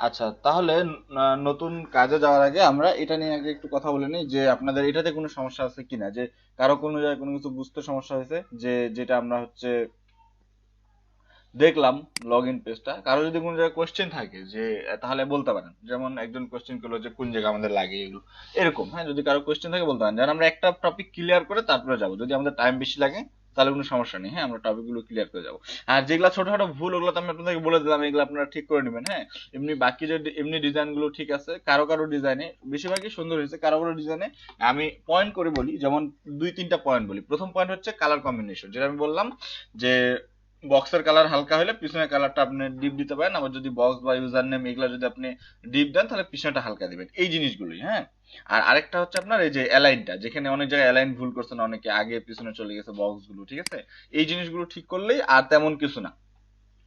আচ্ছা, তাহলে নতুন কাজে যাওয়ার আগে আমরা এটা নিয়ে আগে একটু কথা বলে নিই যে আপনাদের এটাতে কোনো সমস্যা আছে কিনা, যে কারো কোনো জায়গায় কোনো কিছু বুঝতে সমস্যা হয়েছে, যে যেটা আমরা হচ্ছে দেখলাম লগ ইন পেজটা, কারো যদি কোনো জায়গায় কোশ্চেন থাকে যে তাহলে বলতে পারেন। যেমন একজন কোশ্চেন করলো যে কোন জায়গায় আমাদের লাগে এগুলো, এরকম। হ্যাঁ, যদি কারো কোশ্চেন থাকে বলতে পারেন, যেন আমরা একটা টপিক ক্লিয়ার করে তারপরে যাবো। যদি আমাদের টাইম বেশি লাগে তাহলে কোনো সমস্যা নেই, হ্যাঁ, আমরা টপিক গুলো ক্লিয়ার করে যাবো। আর যেগুলো ছোটখাটো ভুল, ওগুলো তো আমি আপনাদেরকে বলে দিলাম, এগুলো আপনারা ঠিক করে নেবেন। হ্যাঁ, এমনি বাকি যে এমনি ডিজাইন গুলো ঠিক আছে, কারো কারো ডিজাইনে বেশিরভাগই সুন্দর হয়েছে, কারো কারো ডিজাইনে আমি পয়েন্ট করে বলি। যেমন দুই তিনটা পয়েন্ট বলি। প্রথম পয়েন্ট হচ্ছে কালার কম্বিনেশন, যেটা আমি বললাম যে বক্সের কালার হালকা হলে পিছনের কালারটা আপনি ডিপ দিতে পারেন, আবার যদি বক্স বা ইউজার নেম এগুলো যদি আপনি ডিপ দেন তাহলে পিছনেটা হালকা দিবেন, এই জিনিসগুলোই। হ্যাঁ, আর আরেকটা হচ্ছে আপনার এই যে অ্যালাইনটা, যেখানে অনেক জায়গায় অ্যালাইন ভুল করছেন, অনেকে আগে পিছনে চলে গেছে বক্স গুলো, ঠিক আছে? এই জিনিসগুলো ঠিক করলেই আর তেমন কিছু না,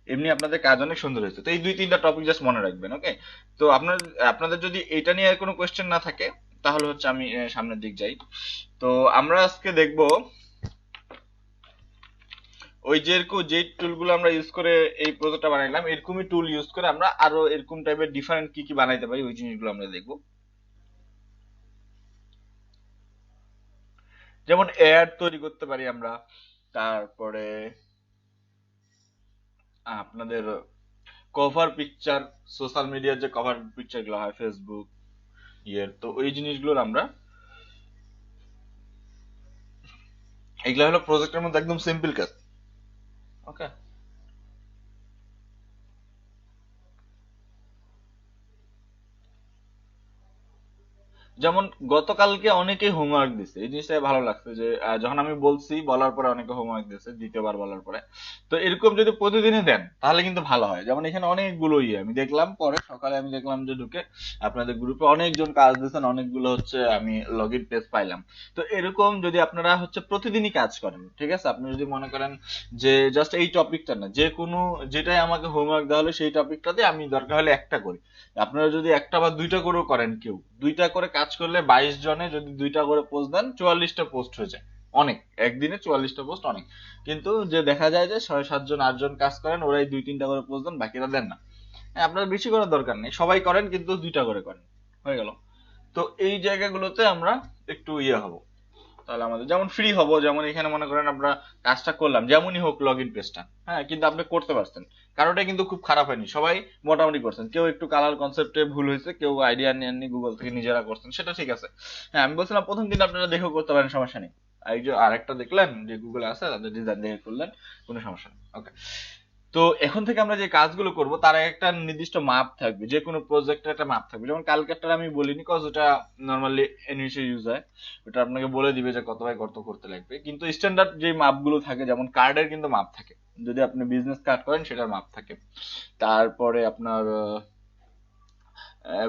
এমনি আপনাদের কাজ অনেক সুন্দর হয়েছে। তো এই দুই তিনটা টপিক জাস্ট মনে রাখবেন, ওকে? তো আপনাদের যদি এটা নিয়ে আর কোনো কোয়েশ্চেন না থাকে তাহলে হচ্ছে আমি সামনের দিক যাই। তো আমরা আজকে দেখবো ওই যে এরকম যে টুলগুলো আমরা ইউজ করে এই প্রজেক্টটা বানাইলাম, এরকমই টুল ইউজ করে আমরা আরো এরকম টাইপের ডিফারেন্ট কি কি বানাইতে পারি, ওই জিনিসগুলো আমরা দেখবো। যেমন অ্যাড তৈরি করতে পারি আমরা, তারপরে আপনাদের কভার পিকচার, সোশ্যাল মিডিয়ার যে কভার পিকচার গুলো হয় ফেসবুক ইয়ের, তো ওই জিনিসগুলোর আমরা, এগুলো হলো প্রজেক্টের মধ্যে একদম সিম্পল কাজ, ওকে? যেমন গতকালকে অনেকেই হোমওয়ার্ক দিছে, এই জিনিসটা ভালো লাগছে যে যখন আমি বলছি বলার পরে অনেকে হোমওয়ার্ক দিছে দ্বিতীয়বার বলার পরে। তো এরকম যদি প্রতিদিনই দেন তাহলে কিন্তু ভালো হয়। যেমন এখানে অনেকগুলো ইয়ে আমি দেখলাম, পরে সকালে আমি দেখলাম যে ঢুকে আপনাদের গ্রুপে অনেকজন কাজ দিয়েছেন, অনেকগুলো হচ্ছে আমি লগ ইন পেজ পাইলাম। তো এরকম যদি আপনারা হচ্ছে প্রতিদিনই কাজ করেন, ঠিক আছে, আপনি যদি মনে করেন যে জাস্ট এই টপিকটা না, যে কোনো যেটাই আমাকে হোমওয়ার্ক দেওয়া হলে সেই টপিকটাতে আমি দরকার হলে একটা করি, আপনারা যদি একটা বা দুইটা করেও করেন, কেউ দুইটা করে কাজ করলে 22 জনে যদি দুইটা করে পোস্ট দেন 44টা পোস্ট হয়ে যায়। অনেক, একদিনে 44টা পোস্ট অনেক। কিন্তু যে দেখা যায় যে 6 7 জন 8 জন কাজ করেন, ওরাই দুই তিনটা করে পোস্ট দেন, বাকিরা দেন না। হ্যাঁ, আপনার বেশি করার দরকার নেই, সবাই করেন কিন্তু দুইটা করে করেন, হয়ে গেল। তো এই জায়গাগুলোতে আমরা একটু ইয়ে হব, তাহলে আমাদের যেমন ফ্রি হব। যেমন এখানে মনে করেন আমরা কাজটা করলাম যেমনই হোক লগ ইন পেজটা, হ্যাঁ, কিন্তু আপনি করতে পারছেন, কারোটা কিন্তু খুব খারাপ হয়নি, সবাই মোটামুটি করছেন। কেউ একটু কালার কনসেপ্টে ভুল হয়েছে, কেউ আইডিয়া নেননি গুগল থেকে নিজেরা করছেন, সেটা ঠিক আছে। হ্যাঁ, আমি বলছিলাম প্রথম দিন আপনারা দেখেও করতে পারেন, সমস্যা নেই। আর এই যে আরেকটা দেখলেন যে গুগলে আছে, তাদের ডিজাইন দেখে করলেন, কোনো সমস্যা নেই, ওকে? তো এখন থেকে আমরা যে কাজগুলো করব তার একটা নির্দিষ্ট মাপ থাকবে, যে কোনো প্রজেক্টের একটা মাপ থাকবে। যেমন কালকেরটা আমি বলিনি কজ ওটা নর্মালি এনএসএ ইউজ হয়, ওটা আপনাকে বলে দিবে যে কত বাই কত করতে লাগবে। কিন্তু স্ট্যান্ডার্ড যে মাপগুলো থাকে, যেমন কার্ডের কিন্তু মাপ থাকে, যদি আপনি বিজনেস কার্ড করেন সেটার মাপ থাকে। তারপরে আপনার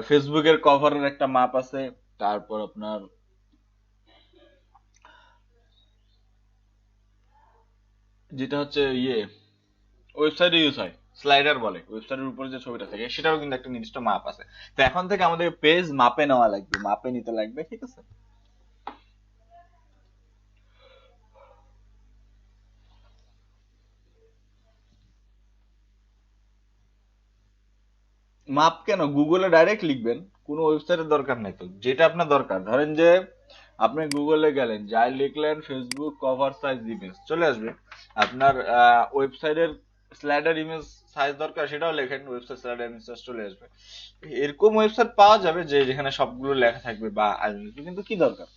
ফেসবুকের কভারের একটা মাপ আছে। তারপর আপনার যেটা হচ্ছে ইয়ে ওয়েবসাইটে ইউজ হয়, স্লাইডার বলে, ওয়েবসাইটের উপরে যে ছবিটা থাকে সেটারও কিন্তু একটা নির্দিষ্ট মাপ আছে। তো এখন থেকে আমাদের পেজ মাপে নেওয়া লাগবে, মাপে নিতে লাগবে, ঠিক আছে? মাপ কেন, গুগলে ডাইরেক্ট লিখবেন, কোনো ওয়েবসাইটের দরকার নাই। তো যেটা আপনার দরকার, ধরেন যে আপনি গুগলে গেলেন, যাই লিখলেন ফেসবুক কভার সাইজ ইমেজ, চলে আসবে। আপনার ওয়েবসাইটের স্লাইডার ইমেজ সাইজ দরকার, সেটাও লেখেন, ওয়েবসাইট স্লাইডার ইমেজ চলে আসবে। এরকম ওয়েবসাইট পাওয়া যাবে যে যেখানে সবগুলো লেখা থাকবে বা আসবে, কিন্তু কি দরকার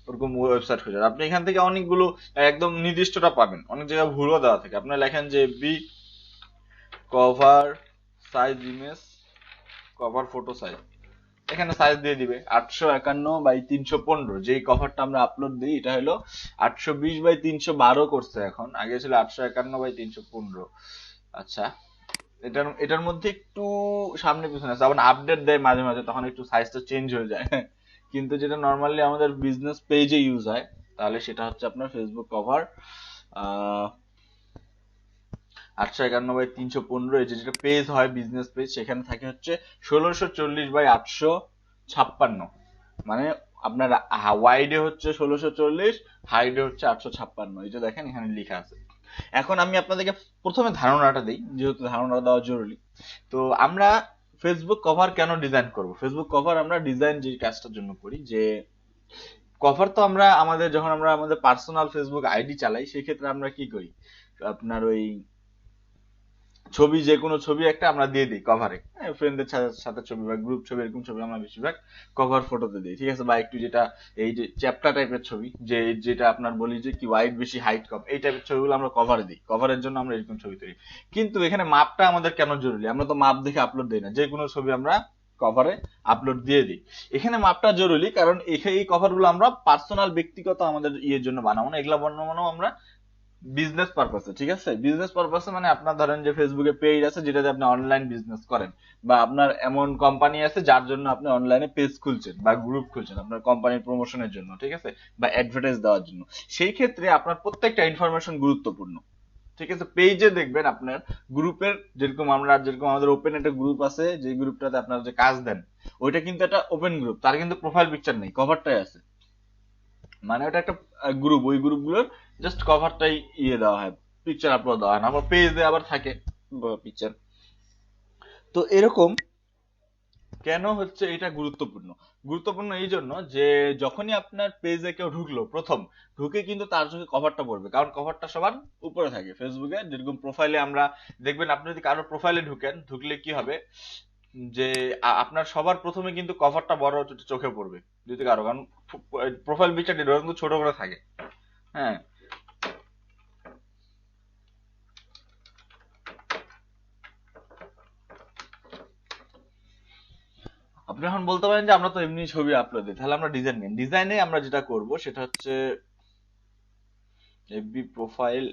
ওরকম ওয়েবসাইট খোঁজার? আপনি এখান থেকে অনেকগুলো একদম নির্দিষ্টটা পাবেন, অনেক জায়গায় ভুলও দেওয়া থাকে। আপনার লেখেন যে বি cover size image, cover photo size, এখানে সাইজ দিয়ে দিবে 851 বাই 315। যেই কভারটা আমরা আপলোড দিই এটা হলো 820 বাই 312 করছে এখন, আগে ছিল 851 বাই 315। আচ্ছা, এটার মধ্যে একটু সামনে পিছনে আছে, আবার আপডেট দেয় মাঝে মাঝে, তখন একটু সাইজটা চেঞ্জ হয়ে যায়। কিন্তু যেটা নর্মালি আমাদের বিজনেস পেজে ইউজ হয়, তাহলে সেটা হচ্ছে আপনার ফেসবুক কভার 851 বাই 315। এই যে যেটা পেজ হয় বিজনেস পেজ, সেখানে থাকে হচ্ছে 1640 বাই 856, মানে আপনার ওয়াইডে হচ্ছে 1640, হাইডে হচ্ছে 856, এই যে দেখেন এখানে লেখা আছে। এখন আমি আপনাদেরকে প্রথমে ধারণাটা দিই, যেহেতু ধারণা দেওয়া জরুরি। তো আমরা ফেসবুক কভার কেন ডিজাইন করব? ফেসবুক কভার আমরা ডিজাইন যে কাজটার জন্য করি, যে কভার তো আমরা আমাদের যখন আমরা আমাদের পার্সোনাল ফেসবুক আইডি চালাই সেই ক্ষেত্রে আমরা কি করি, আপনার ওই ছবি, যে কোনো ছবি একটা আমরা দিয়ে দিই কভারে, ফ্রেন্ডদের সাথে ছবি বা গ্রুপ ছবি, এরকম ছবি আমরা বেশিরভাগ কভার ফটোতে দিই, ঠিক আছে? বা একটু যেটা এই যে চ্যাপ্টা টাইপের ছবি, যে যেটা আপনার বলি যে কি ওয়াইড বেশি হাইট কম, এই টাইপের ছবিগুলো আমরা কভারে দিই, কভারের জন্য আমরা এরকম ছবি তৈরি। কিন্তু এখানে মাপটা আমাদের কেন জরুরি? আমরা তো মাপ দেখে আপলোড দিই না, যে কোনো ছবি আমরা কভারে আপলোড দিয়ে দিই। এখানে মাপটা জরুরি কারণ এই কভার গুলো আমরা পার্সোনাল ব্যক্তিগত আমাদের ইয়ের জন্য বানাবো না, এগুলা বানাবো আমরা বিজনেস পারপাসে, ঠিক আছে? বিজনেস পারপাসে মানে আপনার ধরেন যে ফেসবুকে পেজ আছে যেটাতে আপনি অনলাইন বিজনেস করেন, বা আপনার এমন কোম্পানি আছে যার জন্য আপনি অনলাইনে পেজ খুলছেন বা গ্রুপ খুলছেন আপনার কোম্পানির প্রমোশনের জন্য, ঠিক আছে, বা অ্যাডভার্টাইজ দেওয়ার জন্য। সেই ক্ষেত্রে আপনার প্রত্যেকটা ইনফরমেশন গুরুত্বপূর্ণ, ঠিক আছে? পেজে দেখবেন আপনার গ্রুপের, যেরকম আমাদের ওপেন একটা গ্রুপ আছে, যে গ্রুপটাতে আপনারা যে কাজ দেন, ওইটা কিন্তু একটা ওপেন গ্রুপ, তার কিন্তু প্রোফাইল পিকচার নেই, কভারটাই আছে। মানে ওটা একটা গ্রুপ, ওই গ্রুপগুলোর জাস্ট কভারটাই ইয়ে দেওয়া হয়, পিকচার আপলোড দেওয়া হয় না, আবার পেজে আবার থাকে পিকচার। তো এরকম কেন হচ্ছে এটা গুরুত্বপূর্ণ? গুরুত্বপূর্ণ এই জন্য যে যখনই আপনার পেজে কেউ ঢুকলো, প্রথম ঢুকে কিন্তু তার চোখে কভারটা পড়বে, কারণ কভারটা সবার উপরে থাকে ফেসবুকে। যেরকম প্রোফাইলে আমরা দেখবেন, আপনি যদি কারো প্রোফাইলে ঢুকলে কি হবে, যে আপনার সবার প্রথমে কিন্তু কভারটা বড় চোখে পড়বে যদি কারো, কারণ প্রোফাইল পিকচারটি কিন্তু ছোট করে থাকে। হ্যাঁ, আপনি এখন বলতে পারেন যে আমরা তো এমনি ছবি আপলোড দিই, তাহলে আমরা ডিজাইন নিন। ডিজাইনে আমরা যেটা করব সেটা হচ্ছে এফবি প্রোফাইল।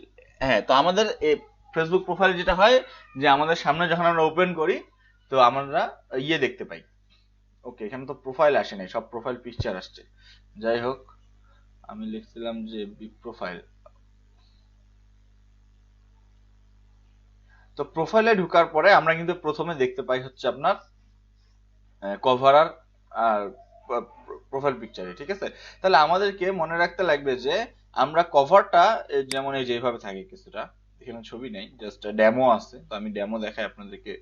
হ্যাঁ, তো আমাদের ফেসবুক প্রোফাইল যেটা হয়, যে আমাদের সামনে যখন আমরা ওপেন করি তো আমরা ইয়ে দেখতে পাই। ওকে, এখানে তো প্রোফাইল আসে নাই, সব প্রোফাইল পিকচার আসছে। যাই হোক, আমি লিখছিলাম যে এফবি প্রোফাইল। তো প্রোফাইলে ঢোকার পরে আমরা কিন্তু প্রথমে দেখতে পাই হচ্ছে আপনার কভার আর প্রোফাইল পিকচারে, ঠিক আছে? তাহলে আমাদেরকে মনে রাখতে লাগবে যে আমরা কভারটা যেমন এই যেভাবে থাকে কিছুটা, এখানে ছবি নেই, জাস্ট ডেমো আছে, তো আমি ডেমো দেখাই আপনাদেরকে,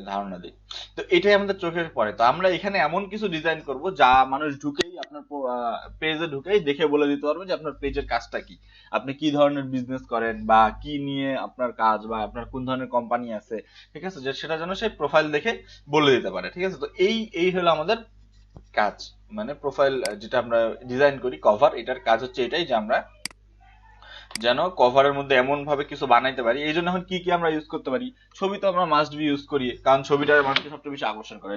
ধারণা দিই। তো এটাই আমাদের চোখে পড়ে। তো আমরা এখানে এমন কিছু ডিজাইন করব যা মানুষ ঢুকেই আপনার পেজে ঢুকেই দেখে বলে দিতে পারবে যে আপনার পেজের কাজটা কি, আপনি কি ধরনের বিজনেস করেন, বা কি নিয়ে আপনার কাজ, বা আপনার কোন ধরনের কোম্পানি আছে, ঠিক আছে, যে সেটা যেন সেই প্রোফাইল দেখে বলে দিতে পারে, ঠিক আছে? তো এই হলো আমাদের কাজ, মানে প্রোফাইল যেটা আমরা ডিজাইন করি কভার, এটার কাজ হচ্ছে এটাই, যে আমরা যেন কভারের মধ্যে এমন ভাবে কিছু বানাইতে পারি। এই জন্য এখন কি কি আমরা ইউজ করতে পারি? ছবি তো আমরা মাস্ট বি ইউজ করি, কারণ ছবিটা মানুষকে সবচেয়ে বেশি আকর্ষণ করে।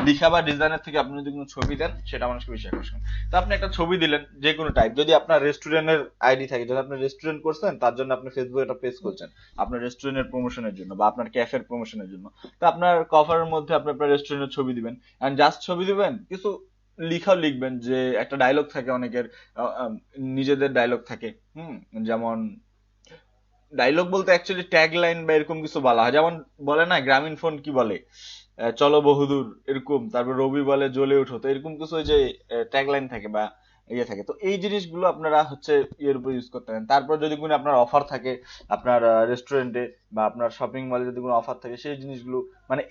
লিখা বা ডিজাইনের থেকে আপনি যদি কোনো ছবি দেন সেটা মানুষকে বেশি আকর্ষণ করে। তো আপনি একটা ছবি দিলেন যে কোনো টাইপ, যদি আপনার রেস্টুরেন্টের আইডি থাকে, যদি আপনি রেস্টুরেন্ট করছেন তার জন্য আপনি ফেসবুকে একটা পেজ খুলছেন আপনার রেস্টুরেন্টের প্রমোশনের জন্য বা আপনার ক্যাফের প্রমোশনের জন্য, তো আপনার কভারের মধ্যে আপনি আপনার রেস্টুরেন্টের ছবি দিবেন, এন্ড জাস্ট ছবি দিবেন, কিছু লিখাও লিখবেন, যে একটা ডায়লগ থাকে অনেকের, নিজেদের ডায়লগ থাকে, যেমন ডায়লগ বলতে অ্যাকচুয়ালি ট্যাগ লাইন বা এরকম কিছু বলা হয়, যেমন বলে না গ্রামীণ ফোন কি বলে, চলো বহুদূর, এরকম, তারপর রবি বলে জ্বলে উঠো, তো এরকম কিছু ওই যে ট্যাগ লাইন থাকে বা ইয়ে থাকে, তো এই জিনিসগুলো আপনারা হচ্ছে ইয়ের উপর ইউজ করতে পারেন। তারপর যদি কোনো আপনার অফার থাকে আপনার রেস্টুরেন্টে বা আপনার শপিং মলে, যদি কোনো অফার থাকে সেই জিনিসগুলো, মানে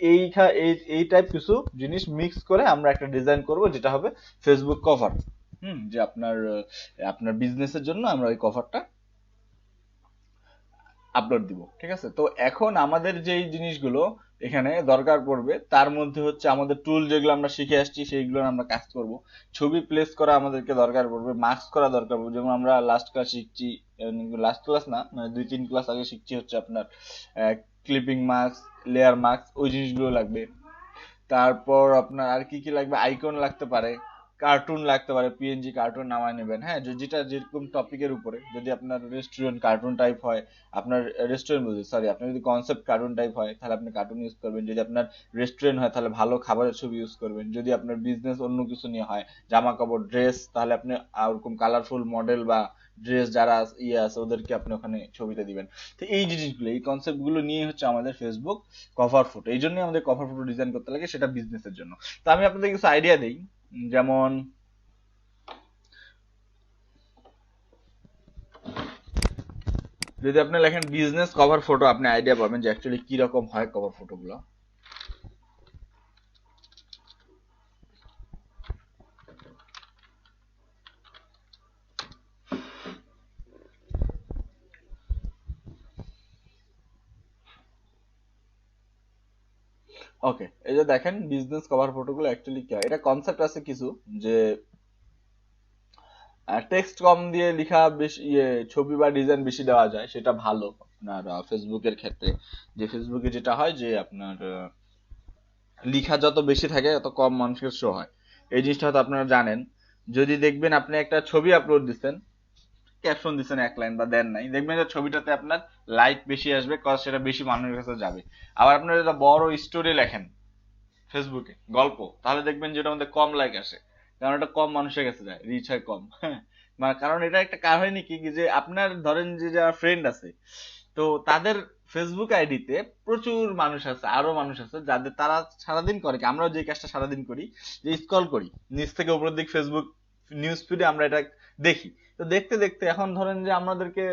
এই টাইপ কিছু জিনিস মিক্স করে আমরা একটা ডিজাইন করব যেটা হবে ফেসবুক কভার। যে আপনার বিজনেসের জন্য আমরা ওই কভারটা আপলোড দিব, ঠিক আছে? তো এখন আমাদের যেই জিনিসগুলো এখানে দরকার পড়বে তার মধ্যে হচ্ছে আমাদের টুল যেগুলো আমরা শিখে আসছি সেইগুলো আমরা কাজ করব। ছবি প্লেস করা আমাদেরকে দরকার পড়বে, মাস্ক করা দরকার পড়বে, যেমন আমরা লাস্ট ক্লাস শিখছি, লাস্ট ক্লাস না মানে 2-3 ক্লাস আগে শিখছি হচ্ছে আপনার ক্লিপিং মাস্ক, লেয়ার মাস্ক, ওই জিনিসগুলো লাগবে। তারপর আপনার আর কি কি লাগবে, আইকন লাগতে পারে, কার্টুন লাগতে পারে, পিএনজি কার্টুন নামায় নেবেন। হ্যাঁ, যেটা যেরকম টপিকের উপরে, যদি আপনার রেস্টুরেন্ট কার্টুন টাইপ হয়, আপনার রেস্টুরেন্ট বলছি সরি, আপনার যদি কনসেপ্ট কার্টুন টাইপ হয় তাহলে আপনি কার্টুন ইউজ করবেন, যদি আপনার রেস্টুরেন্ট হয় তাহলে ভালো খাবারের ছবি ইউজ করবেন, যদি আপনার বিজনেস অন্য কিছু নিয়ে হয়, জামা কাপড় ড্রেস, তাহলে আপনি ওরকম কালারফুল মডেল বা ড্রেস যারা ইয়ে আছে ওদেরকে আপনি ওখানে ছবিতে দিবেন। তো এই জিনিসগুলো, এই কনসেপ্ট গুলো নিয়ে হচ্ছে আমাদের ফেসবুক কভার ফটো। এই জন্যই আমাদের কভার ফটো ডিজাইন করতে লাগে, সেটা বিজনেসের জন্য। তো আমি আপনাদের কিছু আইডিয়া দিই, যেমন যদি আপনি লেখেন বিজনেস কভার ফটো, আপনি আইডিয়া পাবেন যে অ্যাকচুয়ালি কি রকম হয় কভার ফটো গুলো। ওকে, এই যে দেখেন বিজনেস কভার ফটোগুলো অ্যাকচুয়ালি কি হয়, এটা কনসেপ্ট আছে কিছু, যে টেক্সট কম দিয়ে লেখা বেশি, ছবি বা ডিজাইন বেশি দেওয়া যায়, সেটা ভালো আপনার ফেসবুকের ক্ষেত্রে। যে ফেসবুকে যেটা হয় যে আপনার লেখা যত বেশি থাকে তত কম মানুষের শো হয়। এই জিনিসটা হয়তো আপনারা জানেন। যদি দেখবেন আপনি একটা ছবি আপলোড দিচ্ছেন, ক্যাপশন দিচ্ছেন এক লাইন বা দেন নাই, দেখবেন যে ছবিটাতে আপনার লাইক বেশি আসবে, কজ সেটা বেশি মানুষের কাছে যাবে। আবার আপনার যদি বড় স্টোরি লেখেন ফেসবুকে গল্প, তাহলে দেখবেন যেটা মধ্যে কম লাইক আসে, কারণ এটা কম মানুষের কাছে যায়, রিচ হয় কম। হ্যাঁ, মানে কারণ এটা একটা কারণ কি, যে আপনার ধরেন যে যারা ফ্রেন্ড আছে, তো তাদের ফেসবুক আইডিতে প্রচুর মানুষ আছে, আরো মানুষ আছে যাদের তারা সারাদিন করে কি, আমরা যে কাজটা সারাদিন করি, যে স্ক্রল করি নিচ থেকে উপরের দিক ফেসবুক নিউজ ফিডে, আমরা এটা দেখি। তো দেখতে দেখতে এখন ধরেন যে আমাদেরকে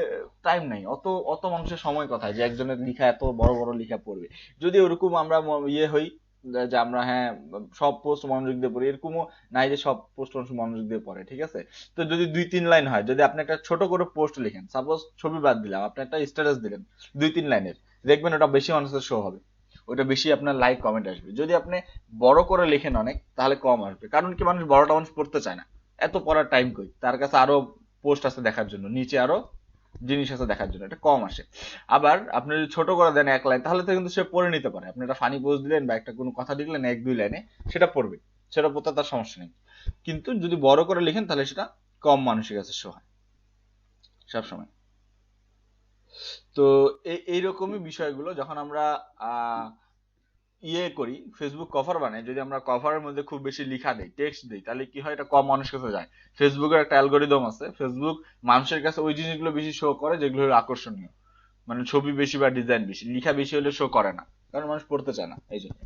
টাইম নাই, অত অত মানুষের সময় কোথায় যে একজনের লেখা এত বড় বড় লেখা পড়বে। যদি ওরকম আমরা ইয়ে হই, যে আমরা হ্যাঁ সব পোস্ট মনোযোগ দিয়ে পড়ি, এরকমও নাই যে সব পোস্ট মানুষ মনোযোগ দিয়ে পড়ে, ঠিক আছে। তো যদি 2-3 লাইন হয়, যদি আপনি একটা ছোট করে পোস্ট লিখেন, সাপোজ ছবি বাদ দিলাম, আপনি একটা স্ট্যাটাস দিলেন 2-3 লাইনের, দেখবেন ওটা বেশি মানুষের শো হবে, ওটা বেশি আপনার লাইক কমেন্ট আসবে। যদি আপনি বড় করে লিখেন অনেক, তাহলে কম আসবে, কারণ কি মানুষ বড়টা মানুষ পড়তে চায় না, এত পড়ার টাইম কই, তার কাছে আরো পোস্ট আছে দেখার জন্য, নিচে আরো জিনিস আছে দেখার জন্য, এটা কম আসে। আবার আপনি যদি ছোট করে দেন 1 লাইন, তাহলে তো কিন্তু সে পড়ে নিতে পারে, আপনি একটা ফানি পোস্ট দিলেন বা একটা কোনো কথা লিখলেন 1-2 লাইনে, সেটা পড়বে, সেটা পড়তে তার সমস্যা নেই। কিন্তু যদি বড় করে লিখেন, তাহলে সেটা কম মানুষের কাছে শো হয় সবসময়। তো এইরকমই বিষয়গুলো যখন আমরা আহ করি, ফেসবুক কভার বানাই, যদি আমরা কভারের মধ্যে খুব বেশি লেখা দেই, টেক্সট দিই, তাহলে কি হয়, এটা কম মানুষের কাছে যায়। ফেসবুকের একটা অ্যালগোরিদম আছে, ফেসবুক মানুষের কাছে ওই জিনিসগুলো বেশি শো করে যেগুলো হলো আকর্ষণীয়, মানে ছবি বেশি বা ডিজাইন বেশি, লেখা বেশি হলে শো করে না, কারণ মানুষ পড়তে চায় না এই জন্য।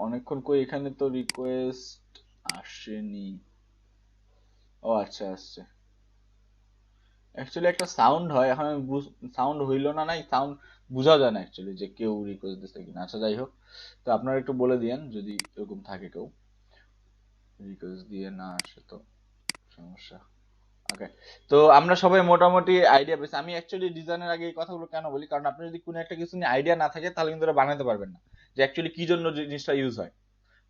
অনেকক্ষণ কই, এখানে তো রিকোয়েস্ট আসেনি। ও আচ্ছা, আসছে। অ্যাকচুয়ালি একটা সাউন্ড হয়, এখন সাউন্ড হইলো না, নাই সাউন্ড বোঝা যায় না অ্যাকচুয়ালি যে কেউ রিকোয়েস্ট দিচ্ছে কিনা। আচ্ছা যাই হোক, তো আপনারা একটু বলে দিয়েন যদি এরকম থাকে, কেউ রিকোয়েস্ট দিয়ে না আসে তো সমস্যা। ওকে, তো আমরা সবাই মোটামুটি আইডিয়া পেয়েছি। আমি অ্যাকচুয়ালি ডিজাইনের আগে এই কথাগুলো কেন বলি, কারণ আপনি যদি কোনো একটা কিছু নিয়ে আইডিয়া না থাকে, তাহলে কিন্তু ওটা বানাতে পারবেন না, যে অ্যাকচুয়ালি কি জন্য জিনিসটা ইউজ হয়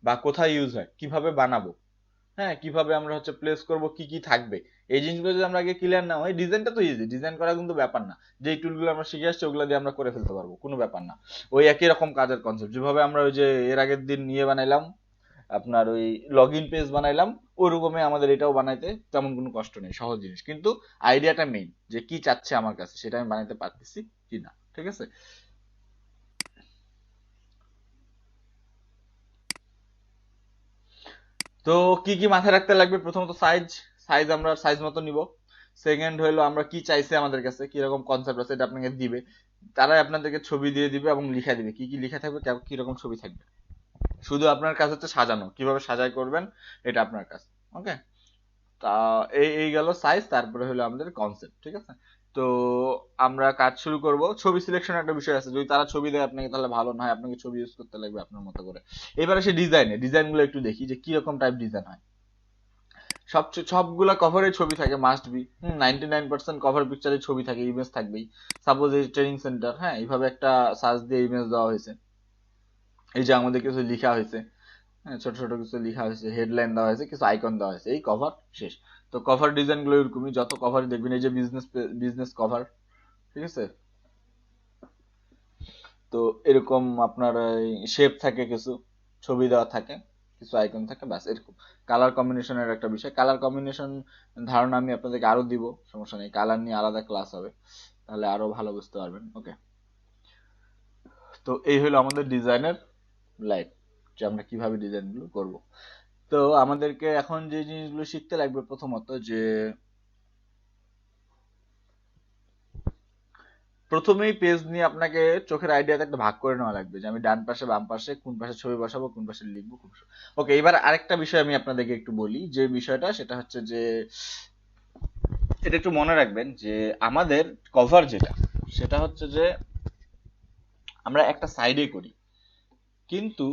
বা কোথায় ইউজ হয়, কিভাবে বানাবো, হ্যাঁ কিভাবে আমরা হচ্ছে প্লেস করব, কি কি থাকবে, এই জিনিসগুলো যদি আমরা আগে ক্লিয়ার না হয়, ডিজাইনটা তো ইজি, ডিজাইন করা কিন্তু ব্যাপার না, যে টুলগুলো আমরা শিখে আসছি ওগুলো দিয়ে আমরা করে ফেলতে পারবো, কোনো ব্যাপার না। ওই একই রকম কাজের কনসেপ্ট, যেভাবে আমরা ওই যে এর আগের দিন নিয়ে বানাইলাম আপনার ওই লগ ইন পেজ বানাইলাম, ওইরকমই আমাদের এটাও বানাইতে তেমন কোনো কষ্ট নেই, সহজ জিনিস, কিন্তু আইডিয়াটা মেইন, যে কি চাচ্ছে আমার কাছে সেটা আমি বানাইতে পারতেছি কি না, ঠিক আছে। তো কি কি মাথায় রাখতে লাগবে, প্রথমত সাইজ, সাইজ আমরা সাইজ মতো নিব। সেকেন্ড হলো আমরা কি চাইছে আমাদের কাছে, কি রকম কনসেপ্ট আছে, এটা আপনাকে দিবে, তারাই আপনাদেরকে ছবি দিয়ে দিবে এবং লিখা দিবে কি কি লিখা থাকবে, কি রকম ছবি থাকবে। শুধু আপনার কাজ হচ্ছে সাজানো, কিভাবে সাজাই করবেন, এটা আপনার কাজ। ওকে, তা এই গেল সাইজ, তারপরে হলো আমাদের কনসেপ্ট, ঠিক আছে। তো আমরা কাজ শুরু করব। ছবি সিলেকশন একটা বিষয় আছে, যদি তারা ছবি দেয় আপনাকে, তাহলে ভালো, না হয় আপনাকে ছবি ইউজ করতে লাগবে আপনার মতো করে। এবারে সে ডিজাইনে, ডিজাইন গুলো একটু দেখি যে কি রকম টাইপ ডিজাইন হয়। সবগুলা কভারে ছবি থাকে, মাস্ট বি, 99% কভার পিকচারে ছবি থাকে, ইমেজ থাকবেই। সাপোজ এই ট্রেনিং সেন্টার, হ্যাঁ এইভাবে একটা সার্চ দিয়ে ইমেজ দেওয়া হয়েছে, এই যে আমাদের কিছু লেখা হয়েছে, হ্যাঁ ছোট ছোট কিছু লেখা হয়েছে, হেডলাইন দেওয়া হয়েছে, কিছু আইকন দেওয়া হয়েছে, এই কভার শেষ। তো কভার ডিজাইন গুলো এরকমই, যত কভার দেখবেন, এই যে বিজনেস বিজনেস কভার, ঠিক আছে। তো এরকম আপনার শেপ থাকে, কিছু ছবি দেওয়া থাকে, কিছু আইকন থাকে, ব্যাস এরকম। কালার কম্বিনেশনের একটা বিষয়, কালার কম্বিনেশন ধারণা আমি আপনাদেরকে আরো দিব, সমস্যা নেই, কালার নিয়ে আলাদা ক্লাস হবে, তাহলে আরো ভালো বুঝতে পারবেন। ওকে, তো এই হলো আমাদের ডিজাইনের লাইট, যে আমরা কিভাবে ডিজাইন গুলো করবো। তো আমাদেরকে এখন যে জিনিসগুলো শিখতে লাগবে, প্রথমত যে প্রথমেই পেজ নিয়ে আপনাকে চোখের আইডিয়াতে একটা ভাগ করে নেওয়া লাগবে, যে আমি ডান পাশে বাম পাশে কোন পাশে ছবি বসাবো, কোন পাশে লিখবো, কোন পাশে। ওকে, এবার আরেকটা বিষয় আমি আপনাদেরকে একটু বলি, যে বিষয়টা সেটা হচ্ছে যে এটা একটু মনে রাখবেন, যে আমাদের কভার যেটা, সেটা হচ্ছে যে আমরা একটা সাইডে করি, কিন্তু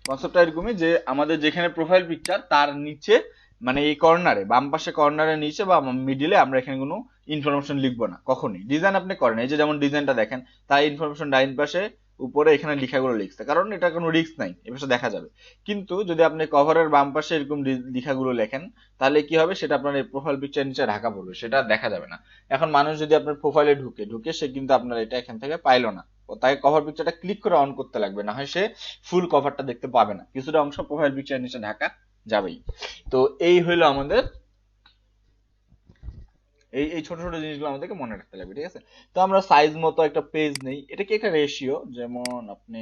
কনসেপ্টটা এরকমই, যে আমাদের যেখানে প্রোফাইল পিকচার তার নিচে মানে এই কর্নারে, বাম পাশে কর্নারে নিচে বা মিডিলে আমরা এখানে কোনো ইনফরমেশন লিখবো না কখনই। ডিজাইন আপনি করেন, এই যে যেমন ডিজাইনটা দেখেন, তাই ইনফরমেশন ডাইন পাশে উপরে এখানে লেখাগুলো লিখছে, কারণ এটা কোনো রিস্ক নাই, এ পাশে দেখা যাবে। কিন্তু যদি আপনি কভারের বাম পাশে এরকম লেখাগুলো লেখেন, তাহলে কি হবে, সেটা আপনার এই প্রোফাইল পিকচার নিচে ঢাকা পড়বে, সেটা দেখা যাবে না। এখন মানুষ যদি আপনার প্রোফাইলে ঢুকে সে কিন্তু আপনার এটা এখান থেকে পাইলো না, ও তাই কভার পিকচারটা ক্লিক করে অন করতে লাগবে, না হয় সে ফুল কভারটা দেখতে পাবে না, কিছুটা অংশ প্রোফাইল পিকচার নিচে ঢাকা যাবেই। তো এই হইলো আমাদের, এই এই ছোট ছোট জিনিসগুলো আমাদেরকে মনে রাখতে লাগবে, ঠিক আছে। তো আমরা সাইজ মতো একটা পেজ নেই, এটা কি একটা রেশিও, যেমন আপনি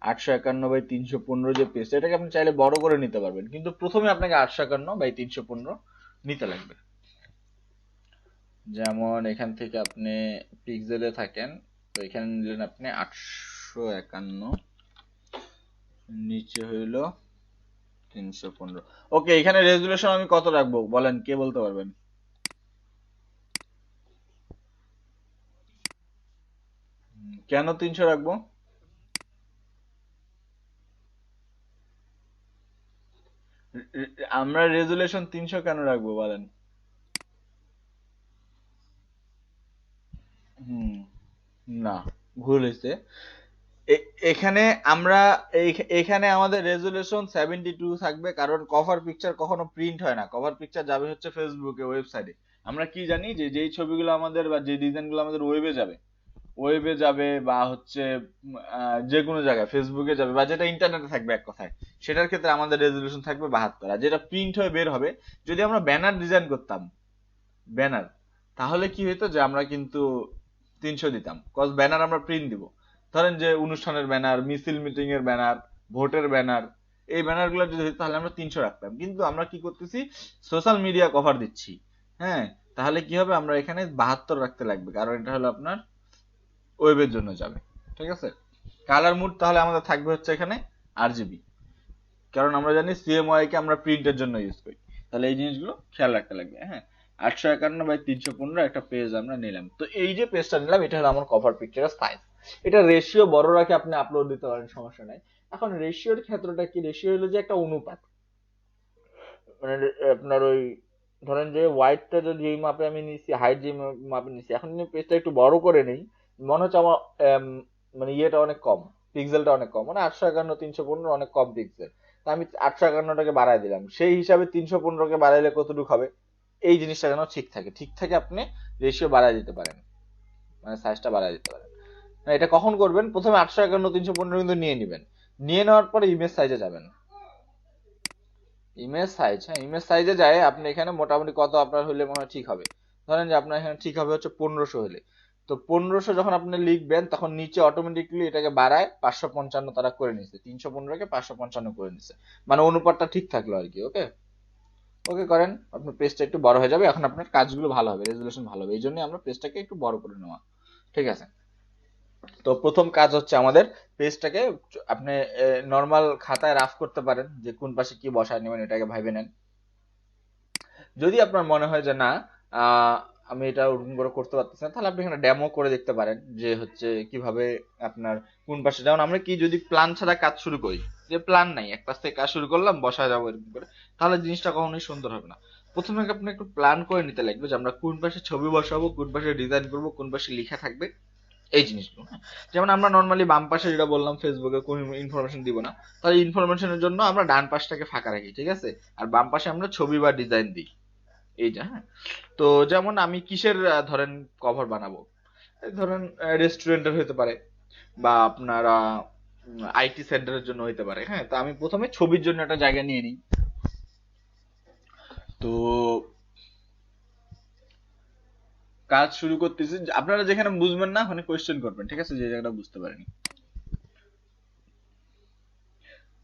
851 বাই 315 যে পেজটা, এটাকে আপনি চাইলে বড় করে নিতে পারবেন, কিন্তু প্রথমে আপনাকে 851 বাই 315 নিতে লাগবে। যেমন এখান থেকে আপনি পিক্সেলে থাকেন, তো এখানে নিলেন আপনি 851, নিচে হইল 315। ওকে, এখানে রেজুলেশন আমি কত রাখবো বলেন, কে বলতে পারবেন? কেন 300 রাখবো? আমরা রেজুলেশন 300 কেন রাখবো বলেন? হুম, না, ভুল হয়েছে। এখানে আমরা এখানে আমাদের রেজুলেশন 72 থাকবে, কারণ কভার পিকচার কখনো প্রিন্ট হয় না, কভার পিকচার যাবে হচ্ছে ফেসবুকে, ওয়েবসাইটে। আমরা কি জানি যে যেই ছবিগুলো আমাদের বা যে ডিজাইনগুলো আমাদের ওয়েবে যাবে বা হচ্ছে যে কোনো জায়গায় ফেসবুকে যাবে বা যেটা ইন্টারনেটে থাকবে এক কথায়, সেটার ক্ষেত্রে আমাদের রেজুলেশন থাকবে 72। আর যেটা প্রিন্ট হয়ে বের হবে, যদি আমরা ব্যানার ডিজাইন করতাম, ব্যানার, তাহলে কি হইতো যে আমরা কিন্তু 300 দিতাম, কজ ব্যানার আমরা প্রিন্ট দিব। ধরেন যে অনুষ্ঠানের ব্যানার, মিছিল মিটিং এর ব্যানার, ভোটের ব্যানার, এই ব্যানার গুলো যদি হইতো তাহলে আমরা 300 রাখতাম। কিন্তু আমরা কি করতেছি, সোশ্যাল মিডিয়া কভার দিচ্ছি, হ্যাঁ, তাহলে কি হবে, আমরা এখানে 72 রাখতে লাগবে, কারণ এটা হলো আপনার ওয়েবের জন্য যাবে, ঠিক আছে। কালার মুড তাহলে আমাদের থাকবে হচ্ছে এখানে আরজিবি, কারণ আমরা জানি সিএমওয়াই কে আমরা প্রিন্টের জন্য ইউজ করি। তাহলে এই জিনিসগুলো খেয়াল রাখতে লাগবে, হ্যাঁ। 851 বাই 315 একটা পেজ আমরা নিলাম, তো এই যে পেজটা নিলাম, এটা হলো আমার কভার পিকচারের সাইজ। এটা রেশিও বড় রাখে আপনি আপলোড দিতে পারেন, সমস্যা নাই। এখন রেশিওর ক্ষেত্রটা কি, রেশিও হলো যে একটা অনুপাত, মানে আপনার ওই, ধরেন যে ওয়াইডটা যদি এই মাপে আমি নিছি, হাইট যে মাপে নিছি, এখন আমি পেজটা একটু বড় করে নেই, মনে হচ্ছে আমার মানে ইয়েটা অনেক কম, পিক্সেলটা অনেক কম, মানে 851 315 অনেক কম পিক্সেল। তা আমি 851টাকে বাড়ায় দিলাম, সেই হিসাবে 315কে বাড়াইলে কতটুকু হবে, এই জিনিসটা যেন ঠিক থাকে, ঠিক থাকে আপনি রেশিও বাড়ায় দিতে পারেন, মানে সাইজটা বাড়ায় দিতে পারেন। না, এটা কখন করবেন, প্রথমে 851 315 কিন্তু নিয়ে নেবেন, নিয়ে নেওয়ার পরে ইমেজ সাইজে যাবেন। ইমেজ সাইজ, হ্যাঁ, ইমেজ সাইজে যায় আপনি এখানে মোটামুটি কত আপনার হলে মনে হয় ঠিক হবে। ধরেন যে আপনার এখানে ঠিক হবে হচ্ছে 1500 হলে, তো 1500 যখন আপনি লিখবেন, তখন নিচে অটোমেটিকলি এটাকে বাড়ায় 555 তারা করে নিচ্ছে, 315কে 555 করে নিচ্ছে, মানে অনুপাতটা ঠিক থাকলো আর কি। ওকে, ওকে করেন, আপনার পেজটা একটু বড় হয়ে যাবে, এখন আপনার কাজগুলো ভালো হবে, রেজুলেশন ভালো হবে, এই জন্য আমরা পেজটাকে একটু বড় করে নেওয়া, ঠিক আছে। তো প্রথম কাজ হচ্ছে আমাদের পেজটাকে, আপনি নর্মাল খাতায় রাফ করতে পারেন, যে কোন পাশে কি বসায় নেবেন এটাকে ভাইবে নেন। যদি আপনার মনে হয় যে না, আহ, আমি এটা ওরকম করে করতে পারতেছি না, তাহলে আপনি এখানে ডেমো করে দেখতে পারেন, যে হচ্ছে কিভাবে আপনার কোন পাশে, যেমন আমরা কি যদি প্ল্যান ছাড়া কাজ শুরু করি, যে প্ল্যান নাই, এক পাশ থেকে কাজ শুরু করলাম বসায় যাবো এরকম করে, তাহলে জিনিসটা কখনোই সুন্দর হবে না। প্রথমে আপনি একটু প্ল্যান করে নিতে লাগবে, যে আমরা কোন পাশে ছবি বসাবো, কোন পাশে ডিজাইন করবো, কোন পাশে লেখা থাকবে, এই জিনিসগুলো, হ্যাঁ। যেমন আমরা নর্মালি বাম পাশে যেটা বললাম, ফেসবুকে কোনো ইনফরমেশন দিব না, তাহলে ইনফরমেশনের জন্য আমরা ডান পাশটাকে ফাঁকা রাখি, ঠিক আছে, আর বাম পাশে আমরা ছবি বা ডিজাইন দিই, এইটা, হ্যাঁ। তো যেমন আমি কিসের ধরেন কভার বানাবো, এই ধরেন রেস্টুরেন্টের হতে পারে, বা আপনারা আইটি সেন্টারের জন্য হতে পারে, হ্যাঁ। তো আমি প্রথমে ছবির জন্য একটা জায়গা নিয়ে নিই। তো কাজ শুরু করতেছি, আপনারা যেখানে বুঝবেন না ওখানে কোয়েশ্চেন করবেন, ঠিক আছে, যে জায়গাটা বুঝতে পারেনি।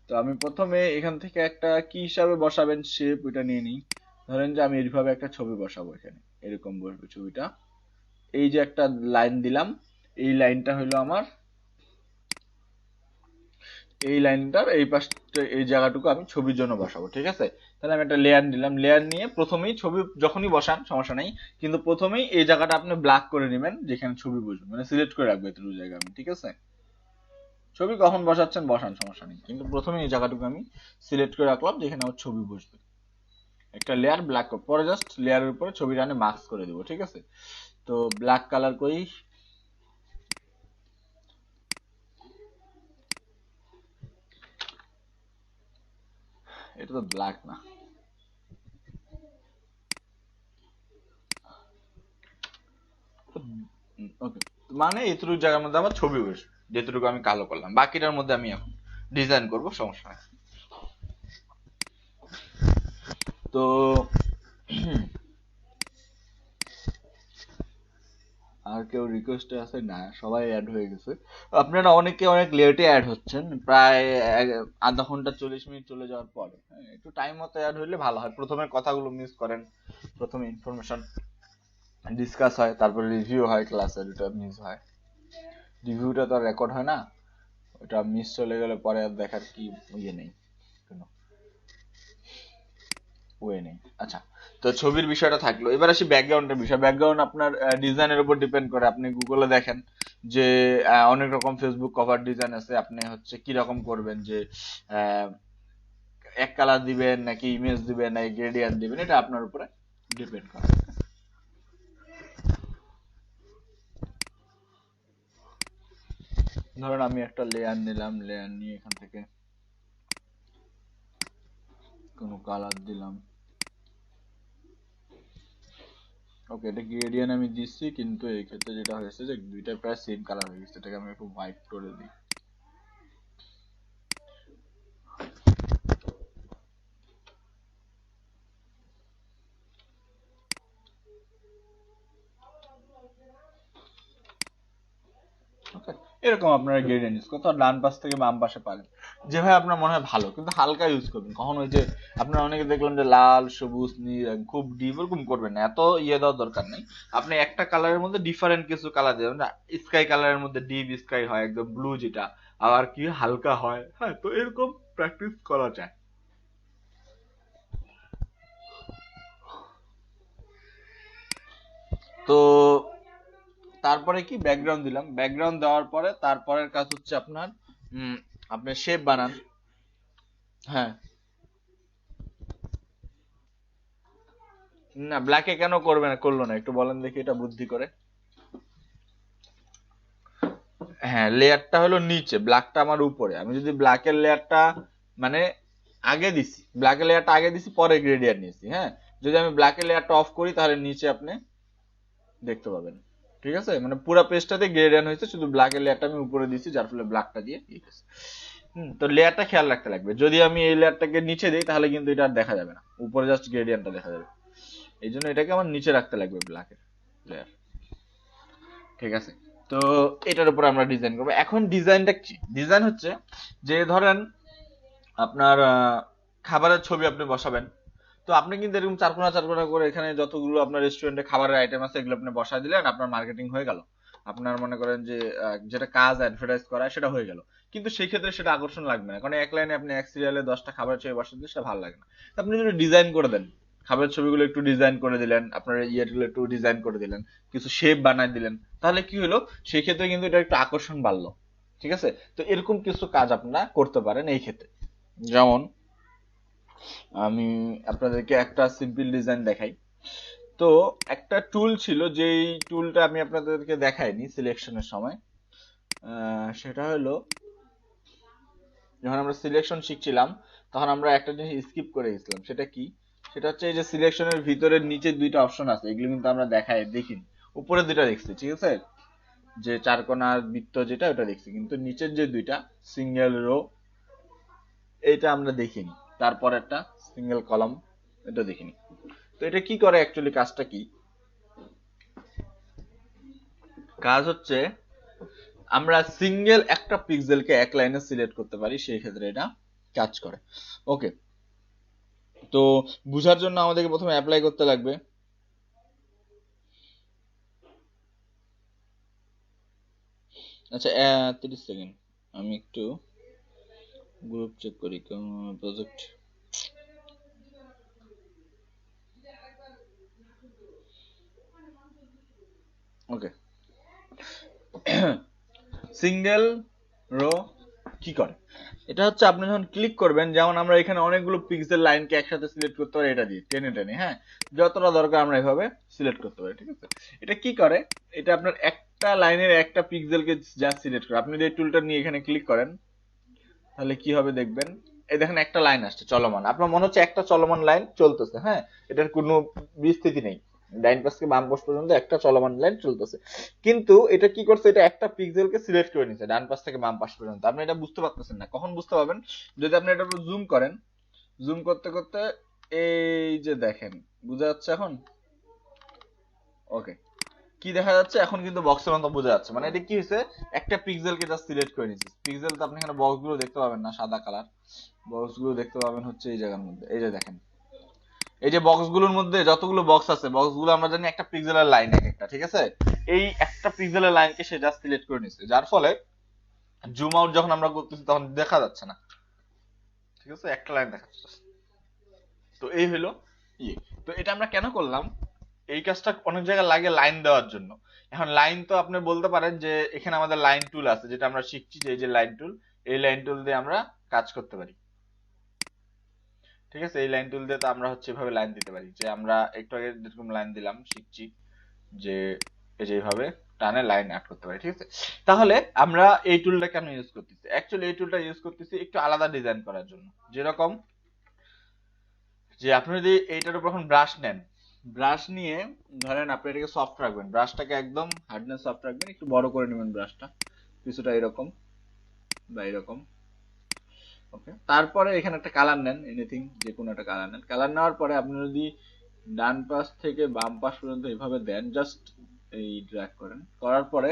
তো আমি প্রথমে এখান থেকে একটা কি হিসাবে বসাবেন শেপ, ওইটা নিয়ে নিই। ধরেন যে আমি এইভাবে একটা ছবি বসাবো, এখানে এরকম বসবে ছবিটা, এই যে একটা লাইন দিলাম, এই লাইনটা হলো আমার, এই লাইনটার এই পাশটা, এই জায়গাটুকু আমি ছবির জন্য বসাবো, ঠিক আছে। তাহলে আমি একটা লেয়ার নিলাম, লেয়ার নিয়ে প্রথমেই ছবি যখনই বসান সমস্যা নাই, কিন্তু প্রথমেই এই জায়গাটা আপনি ব্ল্যাক করে নেবেন, যেখানে ছবি বসবে, মানে সিলেক্ট করে রাখবো এতটুকু জায়গা আমি, ঠিক আছে। ছবি কখন বসাচ্ছেন বসান, সমস্যা নেই, কিন্তু প্রথমে এই জায়গাটুকু আমি সিলেক্ট করে রাখলাম, যেখানে আমার ছবি বসবে। একটা লেয়ার ব্ল্যাক, পরে জাস্ট লেয়ারের উপরে ছবিটা আনে মাস্ক করে দিব, ঠিক আছে। তো ব্ল্যাক কালার করি, এটা তো ব্ল্যাক না, ওকে। মানে এতটুকু জায়গার মধ্যে আমার ছবি বসবে, যেটুকু আমি কালো করলাম, বাকিটার মধ্যে আমি এখন ডিজাইন করব, সমস্যা নাই। তো আর কেউ রিকোয়েস্টে আছে না, সবাই অ্যাড হয়ে গেছে। আপনারা অনেকে অনেক লেটে অ্যাড হচ্ছেন, প্রায় আধা ঘন্টা 40 মিনিট চলে যাওয়ার পর। হ্যাঁ, একটু টাইম মতো অ্যাড হইলে ভালো হয়, প্রথমে কথাগুলো মিস করেন, প্রথমে ইনফরমেশন ডিসকাস হয়, তারপরে রিভিউ হয়, ক্লাসের এটা মিস হয়, রিভিউটা তো রেকর্ড হয় না, ওটা মিস চলে গেলে পরে আর দেখার কি ইয়ে নেই, কোনো ওয়ে নেই। আচ্ছা, তো ছবির বিষয়টা থাকলো, এবার আসি ব্যাকগ্রাউন্ডের বিষয়। ব্যাকগ্রাউন্ড আপনার ডিজাইনের উপর ডিপেন্ড করে। আপনি গুগলে দেখেন যে অনেক রকম ফেসবুক কভার ডিজাইন আছে, আপনি হচ্ছে কি রকম করবেন, যে আহ, এক কালার দিবেন নাকি ইমেজ দিবেন নাকি গ্রেডিয়েন্ট দিবেন, এটা আপনার উপরে ডিপেন্ড করে। ধরেন আমি একটা লেয়ার নিলাম, লেয়ার নিয়ে এখান থেকে কোনো কালার দিলাম, ওকে, এটা গ্রেডিয়েন্ট আমি দিচ্ছি, কিন্তু এই ক্ষেত্রে যেটা হয়েছে যে দুইটা প্রায় সেম কালার হয়ে গেছে, এটাকে আমি একটু হোয়াইট করে দিই। ওকে, এরকম আপনারা গ্রেডিয়েন্ট ইউজ করতে ডান পাশ থেকে বাম পাশে পারেন, যেভাবে আপনার মনে হয় ভালো, কিন্তু হালকা ইউজ করবেন। কখন ওই যে আপনারা অনেকে দেখলাম যে লাল সবুজ নীল খুব ডিপ এরকম করবেন না, এত ইয়ে দেওয়ার দরকার নেই। আপনি একটা কালারের মধ্যে ডিফারেন্ট কিছু কালার দেবেন না, স্কাই কালারের মধ্যে ডিপ স্কাই হয়, একদম ব্লু যেটা, আবার কি হালকা হয়, হ্যাঁ, তো এরকম প্র্যাকটিস করা যায়। তো তারপরে কি ব্যাকগ্রাউন্ড দিলাম, ব্যাকগ্রাউন্ড দেওয়ার পরে তারপরের কাজ হচ্ছে আপনার আপনি শেপ বানান। হ্যাঁ, না ব্ল্যাকে কেন করবে না, করলো না, একটু বলেন দেখি এটা বুদ্ধি করে। হ্যাঁ, লেয়ারটা হলো নিচে, ব্ল্যাকটা আমার উপরে, আমি যদি ব্ল্যাকের লেয়ারটা মানে আগে দিছি, ব্ল্যাকের লেয়ারটা আগে দিছি পরে গ্রেডিয়েন্ট নিয়েছি, হ্যাঁ, যদি আমি ব্ল্যাকের লেয়ারটা অফ করি তাহলে নিচে আপনি দেখতে পাবেন, ঠিক আছে, মানে পুরো পেজটাতে গ্রেডিয়েন্ট হয়েছে, শুধু ব্ল্যাকের লেয়ারটা আমি উপরে দিছি, যার ফলে ব্ল্যাকটা দিয়ে ঠিক আছে। তো লেয়ারটা খেয়াল রাখতে লাগবে, যদি আমি এই লেয়ারটাকে নিচে দিই তাহলে কিন্তু এটা আর দেখা যাবে না, উপরে জাস্ট গ্রেডিয়েন্টটা দেখা যাবে, এই জন্য এটাকে আমার নিচে রাখতে লাগবে ব্ল্যাকের লেয়ার, ঠিক আছে। তো এটার উপর আমরা ডিজাইন করবো। এখন ডিজাইনটা কি, ডিজাইন হচ্ছে যে ধরেন আপনার খাবারের ছবি আপনি বসাবেন, তো আপনি কিন্তু এরকম চারকোনা চারকোনা করে এখানে যতগুলো আপনার রেস্টুরেন্টে খাবারের আইটেম আছে এগুলো আপনি বসায় দিলেন, আপনার মার্কেটিং হয়ে গেল, আপনার মনে করেন যে যেটা কাজ অ্যাডভার্টাইজ করা সেটা হয়ে গেল। কিন্তু সেই ক্ষেত্রে সেটা আকর্ষণ লাগবে না, কারণ এক লাইনে আপনি এক সিরিয়ালে 10টা খাবারের ছবি বসাতে দিলে সেটা ভালো লাগে না। তো আপনি যদি ডিজাইন করে দেন, খাবারের ছবিগুলো একটু ডিজাইন করে দিলেন, আপনার ইয়েগুলো একটু ডিজাইন করে দিলেন, কিছু শেপ বানাই দিলেন, তাহলে কি হলো, সেই ক্ষেত্রে কিন্তু এটা একটু আকর্ষণ বাড়লো, ঠিক আছে। তো এরকম কিছু কাজ আপনারা করতে পারেন এই ক্ষেত্রে। যেমন আমি আপনাদেরকে একটা সিম্পল ডিজাইন দেখাই। তো একটা টুল ছিল, যেই টুলটা আমি আপনাদেরকে দেখাইনি সিলেকশনের সময়, সেটা হলো যখন আমরা সিলেকশন শিখছিলাম তখন আমরা একটা জিনিস স্কিপ করে গেছিলাম, সেটা কি, সেটা হচ্ছে এই যে সিলেকশনের ভিতরে নিচে দুইটা অপশন আছে, এগুলো কিন্তু আমরা দেখিনি, উপরে দুইটা দেখছি, ঠিক আছে, যে চার কোণার বৃত্ত যেটা ওটা দেখছি, কিন্তু নিচের যে দুইটা সিঙ্গেল রো এটা আমরা দেখিনি, তারপর একটা সিঙ্গেল কলাম এটা দেখিনি। তো এটা কি করে অ্যাকচুয়ালি, কাজটা কি, কাজ হচ্ছে আমরা সিঙ্গেল একটা পিক্সেলকে এক লাইনে সিলেক্ট করতে পারি, সেই ক্ষেত্রে এটা কাজ করে। ওকে, তো বুঝার জন্য আমাদেরকে প্রথমে অ্যাপ্লাই করতে লাগবে। আচ্ছা, 30 সেকেন্ড, আমি একটু গ্রুপ চেক করি প্রজেক্ট। ওকে, সিঙ্গেল রো কি করে, এটা হচ্ছে আপনি যখন ক্লিক করবেন, যেমন আমরা এখানে অনেকগুলো পিক্সেল লাইনকে একসাথে সিলেক্ট করতে পারি এটা দিয়ে টেনে টেনে, হ্যাঁ, যতটা দরকার আমরা এভাবে সিলেক্ট করতে পারি, ঠিক আছে। এটা কি করে, এটা আপনার একটা লাইনের একটা পিক্সেলকে জাস্ট সিলেক্ট করে। আপনি যদি এই টুলটা নিয়ে এখানে ক্লিক করেন তাহলে কি হবে দেখবেন, এই দেখেন একটা লাইন আসছে চলমান, আপনার মনে হচ্ছে একটা চলমান লাইন চলতেছে, হ্যাঁ, এটার কোনো বিস্তৃতি নেই, ডাইন পাশ থেকে বাম পাশ পর্যন্ত একটা চলমান লাইন চলতেছে। কিন্তু এটা কি করছে, এটা একটা পিক্সেলকে সিলেক্ট করে নিছে ডান পাশ থেকে বাম পাশ পর্যন্ত। আপনি এটা বুঝতে পারতেছেন না, কখন বুঝতে পারবেন, যদি আপনি এটা জুম করেন, জুম করতে করতে এই যে দেখেন, বুঝা যাচ্ছে এখন? ওকে, কি দেখা যাচ্ছে এখন, কিন্তু বক্সের মতো বোঝা যাচ্ছে, মানে এটা কি হয়েছে, একটা পিক্সেলকে জাস্ট সিলেক্ট করে নিয়েছে। পিক্সেল তো আপনি এখানে বক্স গুলো দেখতে পাবেন না, সাদা কালার বক্স গুলো দেখতে পাবেন হচ্ছে এই জায়গার মধ্যে, এই যে দেখেন, এই যে বক্স গুলোর মধ্যে যতগুলো বক্স আছে, বক্স গুলো আমরা জানি একটা পিক্সেলের লাইন এক একটা, ঠিক আছে। এই একটা পিক্সেলের লাইনকে সে জাস্ট সিলেক্ট করে নিয়েছে, যার ফলে জুম আউট যখন আমরা করতেছি তখন দেখা যাচ্ছে না, ঠিক আছে, একটা লাইন দেখা যাচ্ছে। তো এই হলো ইয়ে। তো এটা আমরা কেন করলাম, এই কাজটা অনেক জায়গায় লাগে লাইন দেওয়ার জন্য। এখন লাইন তো আপনি বলতে পারেন যে এখানে আমাদের লাইন টুল আছে, যেটা আমরা শিখছি, যে এই যে লাইন টুল, এই লাইন টুল দিয়ে আমরা কাজ করতে পারি, ঠিক আছে। এই লাইন টুল দিয়ে তো আমরা হচ্ছে এভাবে লাইন দিতে পারি, যে আমরা একটু আগে যেরকম লাইন দিলাম শিখছি, যে এই যে এইভাবে টানে লাইন অ্যাড করতে পারি, ঠিক আছে। তাহলে আমরা এই টুলটা কেন ইউজ করতেছি, অ্যাকচুয়ালি এই টুলটা ইউজ করতেছি একটু আলাদা ডিজাইন করার জন্য। যেরকম যে আপনি যদি এইটার উপর এখন ব্রাশ নেন, ব্রাশ নিয়ে ধরেন আপনি এটাকে সফট রাখবেন, ব্রাশটাকে একদম হার্ডনেস সফট রাখবেন, একটু বড় করে নেবেন ব্রাশটা, কিছুটা এরকম বা এরকম, ওকে। তারপরে এখানে একটা কালার নেন, এনিথিং যে কোনো একটা কালার নেন। কালার নেওয়ার পরে আপনি যদি ডান পাশ থেকে বাম পাশ পর্যন্ত এইভাবে দেন, জাস্ট এই ড্র্যাগ করেন, করার পরে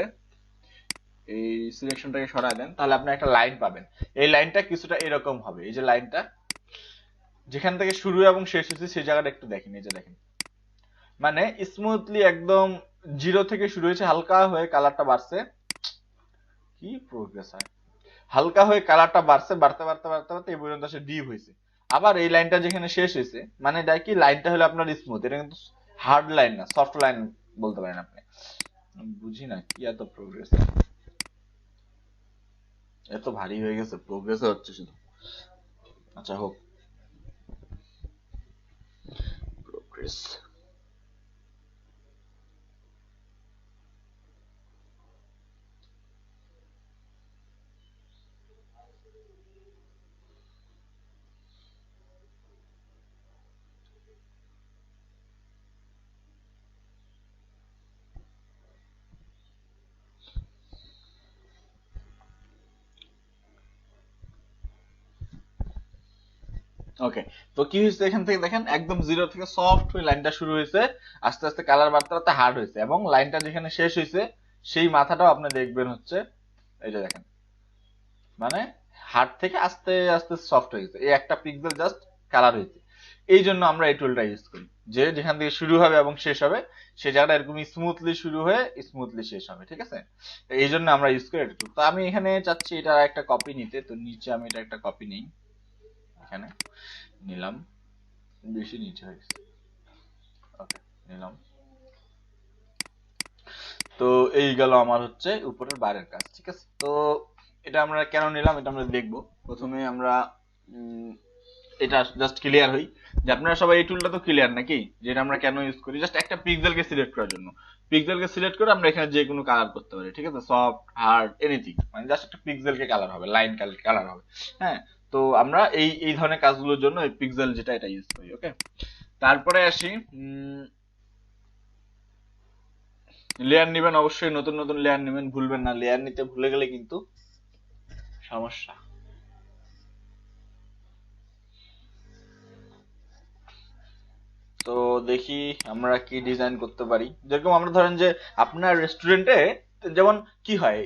এই সিলেকশনটাকে সরায় দেন, তাহলে আপনি একটা লাইন পাবেন। এই লাইনটা কিছুটা এরকম হবে, এই যে লাইনটা যেখান থেকে শুরু এবং শেষ হচ্ছে সেই জায়গাটা একটু দেখেন, এই যে দেখেন, মানে স্মুথলি একদম জিরো থেকে শুরু হয়েছে, হালকা হয়ে কালারটা বাড়ছে, কি প্রোগ্রেস হয়, হালকা হয়ে কালারটা বাড়ছে, বাড়তে বাড়তে বাড়তে বাড়তে এই পর্যন্ত সে ডিপ হয়েছে। আবার এই লাইনটা যেখানে শেষ হয়েছে, মানে এটা কি, লাইনটা হলো আপনার স্মুথ, এটা কিন্তু হার্ড লাইন না, সফট লাইন বলতে পারেন আপনি। বুঝি না কি এত প্রোগ্রেস, এত ভারী হয়ে গেছে, প্রোগ্রেস হচ্ছে শুধু। আচ্ছা হোক, প্রোগ্রেস। ওকে, তো কি হয়েছে, এখান থেকে দেখেন একদম জিরো থেকে সফট হয়ে লাইনটা শুরু হয়েছে, আস্তে আস্তে কালার বাড়তে বাড়তে হার্ড হয়েছে, এবং লাইনটা যেখানে শেষ হয়েছে সেই মাথাটাও আপনি দেখবেন হচ্ছে এই যে দেখেন, মানে হার্ড থেকে আস্তে আস্তে সফট হয়ে গেছে, এই একটা পিক্সেল জাস্ট কালার হয়েছে। এই জন্য আমরা এই টুলটা ইউজ করি, যে যেখান থেকে শুরু হবে এবং শেষ হবে সেই জায়গাটা এরকম স্মুথলি শুরু হয়ে স্মুথলি শেষ হবে, ঠিক আছে। তো এই জন্য আমরা ইউজ করি এটা টুল। তো আমি এখানে চাচ্ছি এটা একটা কপি নিতে, তো নিচে আমি এটা একটা কপি নেই, এখানে নিলাম, বেশি নিচে হয়ে গেছে, ওকে নিলাম। তো এই গেল আমার হচ্ছে উপরের বাইরের কাজ, ঠিক আছে। তো এটা আমরা কেন নিলাম এটা আমরা দেখবো। প্রথমে আমরা এটা জাস্ট ক্লিয়ার হই, যে আপনারা সবাই এই টুলটা তো ক্লিয়ার নাকি, যে এটা আমরা কেন ইউজ করি, জাস্ট একটা পিক্সেলকে সিলেক্ট করার জন্য। পিক্সেলকে সিলেক্ট করে আমরা এখানে যে কোনো কালার করতে পারি, ঠিক আছে, সফট হার্ড এনিথিং, মানে জাস্ট একটা পিক্সেলকে কালার হবে, লাইন কালার হবে, হ্যাঁ। তো আমরা এই এই ধরনের কাজগুলোর জন্য এই পিক্সেল যেটা এটা ইউজ করি, ওকে। তারপরে আসি, লেয়ার নেবেন, অবশ্যই নতুন নতুন লেয়ার নেবেন, ভুলবেন না, লেয়ার নিতে ভুলে গেলে কিন্তু সমস্যা। তো দেখি আমরা কি ডিজাইন করতে পারি, যেরকম আমরা ধরেন যে আপনার রেস্টুরেন্টে যেমন কি হয়,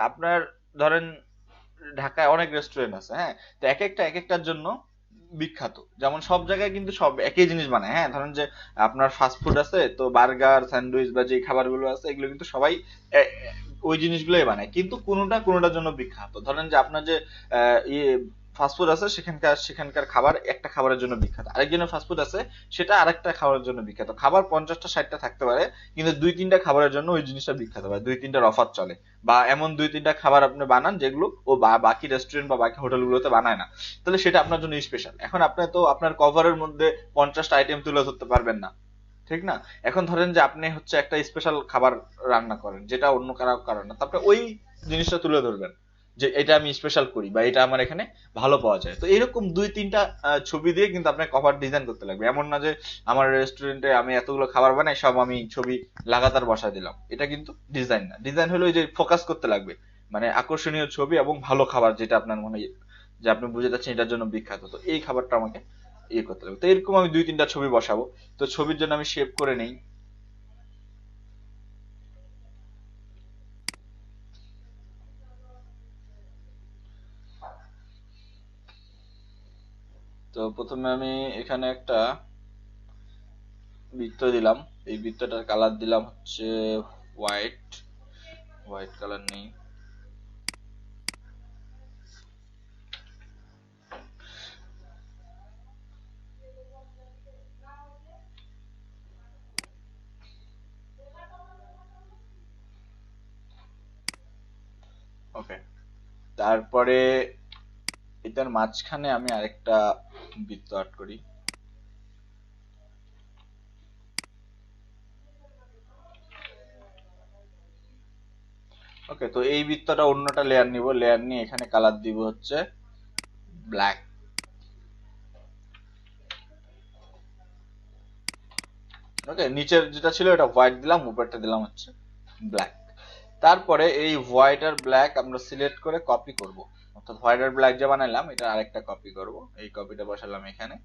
আপনার ধরেন ঢাকায় অনেক রেস্টুরেন্ট আছে, হ্যাঁ, তো এক একটা এক একটার জন্য বিখ্যাত, যেমন সব জায়গায় কিন্তু সব একই জিনিস বানায়, হ্যাঁ, ধরেন যে আপনার ফাস্ট ফুড আছে, তো বার্গার স্যান্ডউইচ বা যে খাবারগুলো আছে এগুলো কিন্তু সবাই এ- এ- ওই জিনিসগুলোই বানায়, কিন্তু কোনোটা কোনোটার জন্য বিখ্যাত। ধরেন যে আপনার যে ইয়ে ফাস্টফুড আছে, সেখানকার সেখানকার খাবার একটা খাবারের জন্য বিখ্যাত, আরেকজনের ফাস্টফুড আছে সেটা আরেকটা খাবারের জন্য বিখ্যাত। খাবার 50টা 60টা থাকতে পারে, কিন্তু 2-3টা খাবারের জন্য ওই জিনিসটা বিখ্যাত হয়, 2-3টার অফার চলে। বা এমন 2-3টা খাবার আপনি বানান যেগুলো ও বাকি রেস্টুরেন্ট বা বাকি হোটেলগুলোতে বানায় না, তাহলে সেটা আপনার জন্য স্পেশাল। এখন আপনি তো আপনার কভারের মধ্যে 50টা আইটেম তুলে ধরতে পারবেন না, ঠিক না? এখন ধরেন যে আপনি হচ্ছে একটা স্পেশাল খাবার রান্না করেন যেটা অন্য কারো কারণ না, তারপরে ওই জিনিসটা তুলে ধরবেন যে এটা আমি স্পেশাল করি বা এটা আমার এখানে ভালো পাওয়া যায়। তো এরকম 2-3টা ছবি দিয়ে কিন্তু আপনার কভার ডিজাইন করতে লাগবে। এমন না যে আমার রেস্টুরেন্টে আমি এতগুলো খাবার বানাই সব আমি ছবি লাগাতার বসায় দিলাম, এটা কিন্তু ডিজাইন না। ডিজাইন হলো ওই যে ফোকাস করতে লাগবে, মানে আকর্ষণীয় ছবি এবং ভালো খাবার যেটা আপনার মনে হয় যে আপনি বুঝে যাচ্ছেন এটার জন্য বিখ্যাত, তো এই খাবারটা আমাকে ইয়ে করতে লাগবে। তো এরকম আমি 2-3টা ছবি বসাবো। তো ছবির জন্য আমি শেপ করে নেই। তো প্রথমে আমি এখানে একটা বৃত্ত দিলাম, এই বৃত্তটার কালার দিলাম হচ্ছে হোয়াইট। হোয়াইট কালার নেই। ওকে, তারপরে এটার মাঝখানে আমি আরেকটা বৃত্ত আর্ট করি। ওকে, তো এই বৃত্তটা অন্যটা লেয়ার নিব, লেয়ার নিয়ে এখানে কালার দিব হচ্ছে ব্ল্যাক। ওকে, নিচের যেটা ছিল এটা হোয়াইট দিলাম, উপরটা দিলাম হচ্ছে ব্ল্যাক। তারপরে এই হোয়াইট আর ব্ল্যাক আমরা সিলেক্ট করে কপি করব, অর্থাৎ হোয়াইট আর ব্ল্যাক যে বানাইলাম এটা আরেকটা কপি করব। এই কপিটা বসালাম এখানে,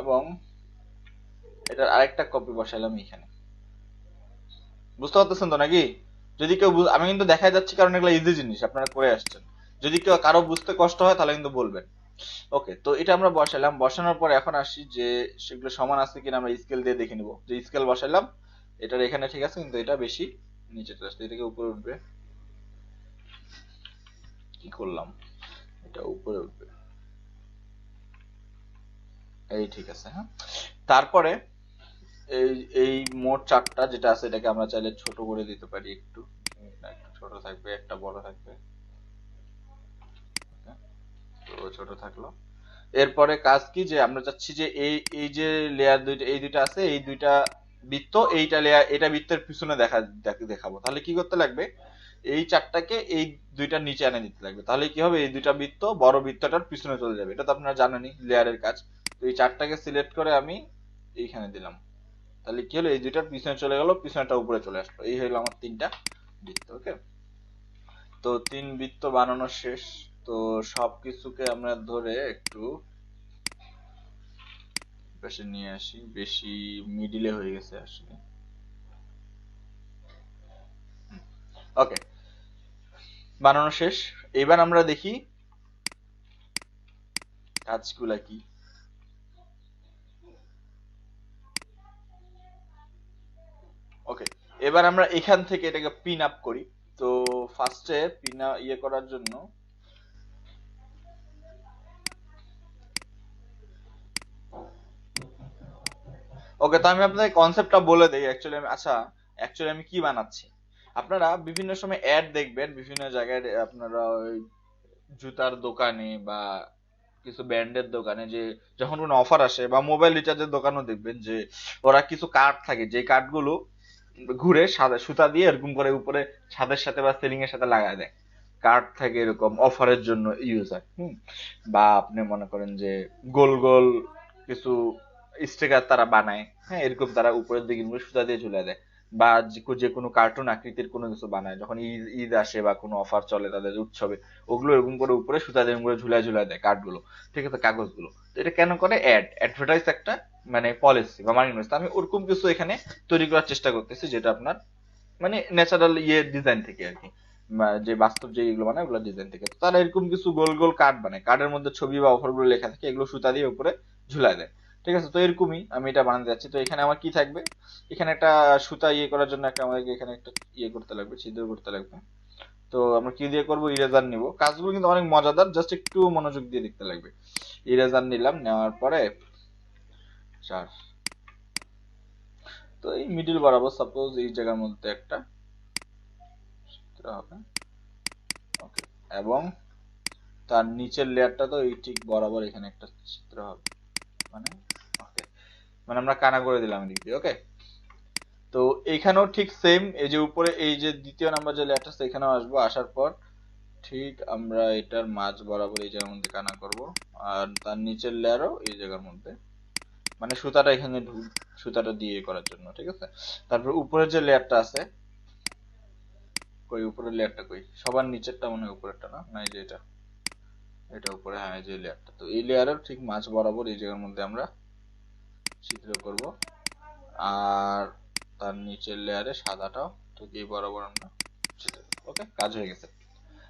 এবং এটার আরেকটা কপি বসালাম এখানে। বুঝতে পারতেছেন তো নাকি? যদি কেউ আমি কিন্তু দেখাই যাচ্ছি কারণ এগুলো ইজি জিনিস আপনারা করে আসছেন। যদি কেউ কারো বুঝতে কষ্ট হয় তাহলে কিন্তু বলবেন। ওকে, তো এটা আমরা বসালাম, বসানোর পর এখন আসি যে সেগুলো সমান আছে কিনা আমরা স্কেল দিয়ে দেখে নিব। যে স্কেল বসালাম এটার এখানে ঠিক আছে, কিন্তু এটা বেশি নিচে চলে আসছে, এটাকে উপরে উঠবে। কি করলাম, এটা উপরে উঠবে, এই ঠিক আছে। হ্যাঁ, তারপরে এই এই মোট চারটা যেটা আছে এটাকে আমরা চাইলে ছোট করে দিতে পারি একটু। একটা ছোট থাকবে, একটা বড় থাকবে। তো ছোট থাকলো। এরপরে কাজ কি, যে আমরা চাচ্ছি যে এই এই যে লেয়ার দুইটা, এই দুইটা আছে, এই দুইটা বৃত্ত, এইটা লেয়ার, এটা বৃত্তের পিছনে দেখাবো। তাহলে কি করতে লাগবে, এই চারটাকে এই দুইটার নিচে এনে দিতে লাগবে। তাহলে কি হবে, এই দুইটা বৃত্ত বড় বৃত্তটার পিছনে চলে যাবে। এটা তো আপনারা জানেনই লেয়ারের কাজ। তো এই চারটাকে সিলেক্ট করে আমি এইখানে দিলাম। তাহলে কি হলো, এই দুইটার পিছনে চলে গেল, পিছনেটা উপরে চলে আসলো। এই হলো আমার 3টা বৃত্ত। ওকে, তো 3 বৃত্ত বানানো শেষ। তো সবকিছুকে আমরা ধরে একটু পাশে নিয়ে আসি, বেশি মিডিলে হয়ে গেছে আসলে। ওকে, বানানো শেষ। এবার আমরা দেখি কাজগুলা কি। ওকে, এবার আমরা এখান থেকে এটাকে পিন আপ করি। তো ফার্স্টে পিন ইয়ে করার জন্য, ওকে, তো আমি আপনাদের কনসেপ্টটা বলে দেই অ্যাকচুয়ালি আমি, আচ্ছা অ্যাকচুয়ালি আমি কি বানাচ্ছি। আপনারা বিভিন্ন সময় অ্যাড দেখবেন বিভিন্ন জায়গায়, আপনারা ওই জুতার দোকানে বা কিছু ব্র্যান্ডের দোকানে, যে যখন কোনো অফার আসে, বা মোবাইল রিচার্জের দোকানও দেখবেন যে ওরা কিছু কার্ড থাকে, যে কার্ডগুলো ঘুরে সাদা সুতা দিয়ে এরকম করে উপরে ছাদের সাথে বা সিলিং এর সাথে লাগায় দেয়। কার্ড থাকে এরকম অফারের জন্য ইউজ হয়। বা আপনি মনে করেন যে গোল গোল কিছু স্টিকার তারা বানায়, হ্যাঁ এরকম তারা উপরের দিকে সুতা দিয়ে ঝুলে দেয়। বা যে কোনো কার্টুন আকৃতির কোনো কিছু বানায়, যখন ঈদ ঈদ আসে বা কোনো অফার চলে তাদের উৎসবে, ওগুলো এরকম করে উপরে সুতা দিয়ে এরকম করে ঝুলায় ঝুলায় দেয় কার্ডগুলো, ঠিক আছে, কাগজগুলো। তো এটা কেন করে, অ্যাডভার্টাইজ একটা মানে পলিসি বা মার্কেটিং। তো আমি ওরকম কিছু এখানে তৈরি করার চেষ্টা করতেছি, যেটা আপনার মানে ন্যাচারাল ইয়ে ডিজাইন থেকে আর কি, যে বাস্তব যে এগুলো বানায় ওগুলো ডিজাইন থেকে। তো তারা এরকম কিছু গোল গোল কার্ড বানায়, কার্ডের মধ্যে ছবি বা অফার গুলো লেখা থাকে, এগুলো সুতা দিয়ে উপরে ঝুলায় দেয়, ঠিক আছে। তো এরকমই আমি এটা বানাতে যাচ্ছি। তো এখানে আমার কি থাকবে, এখানে একটা সুতা ইয়ে করার জন্য একটা আমাদেরকে এখানে একটা ইয়ে করতে লাগবে, ছিদ্র করতে লাগবে। তো আমরা কি দিয়ে করব, ইরেজার নিব। কাজগুলো কিন্তু অনেক মজাদার, জাস্ট একটু মনোযোগ দিয়ে দেখতে লাগবে। ইরেজার নিলাম, নেওয়ার পরে 4, তো এই মিডিল বরাবর সাপোজ এই জায়গার মধ্যে একটা চিত্র হবে। ওকে, এবং তার নিচের লেয়ারটা তো এই ঠিক বরাবর এখানে একটা চিত্র হবে, মানে ওকে, মানে আমরা কানা করে দিলাম এদিক দিয়ে। ওকে, তো এইখানেও ঠিক সেম, এই যে উপরে এই যে দ্বিতীয় নাম্বার যে লেয়ারটা আছে এখানেও আসবো, আসার পর ঠিক আমরা এটার মাঝ বরাবর এই জায়গার মধ্যে কানা করব, আর তার নিচের লেয়ারও এই জায়গার মধ্যে, মানে সুতাটা এখানে সুতাটা দিয়ে করার জন্য, ঠিক আছে। তারপর উপরের যে লেয়ারটা আছে, কই উপরের লেয়ারটা কই, সবার নিচেরটা মনে হয় উপরেরটা, না না এই যে এটা, এটা উপরে, হ্যাঁ এই যে লেয়ারটা, তো এই লেয়ারের ঠিক মাঝ বরাবর এই জায়গার মধ্যে আমরা ছিদ্র করব, আর তার নিচের লেয়ারে সাদাটাও ঠিক এই বরাবর আমরা ছিদ্র করব। ওকে, কাজ হয়ে গেছে,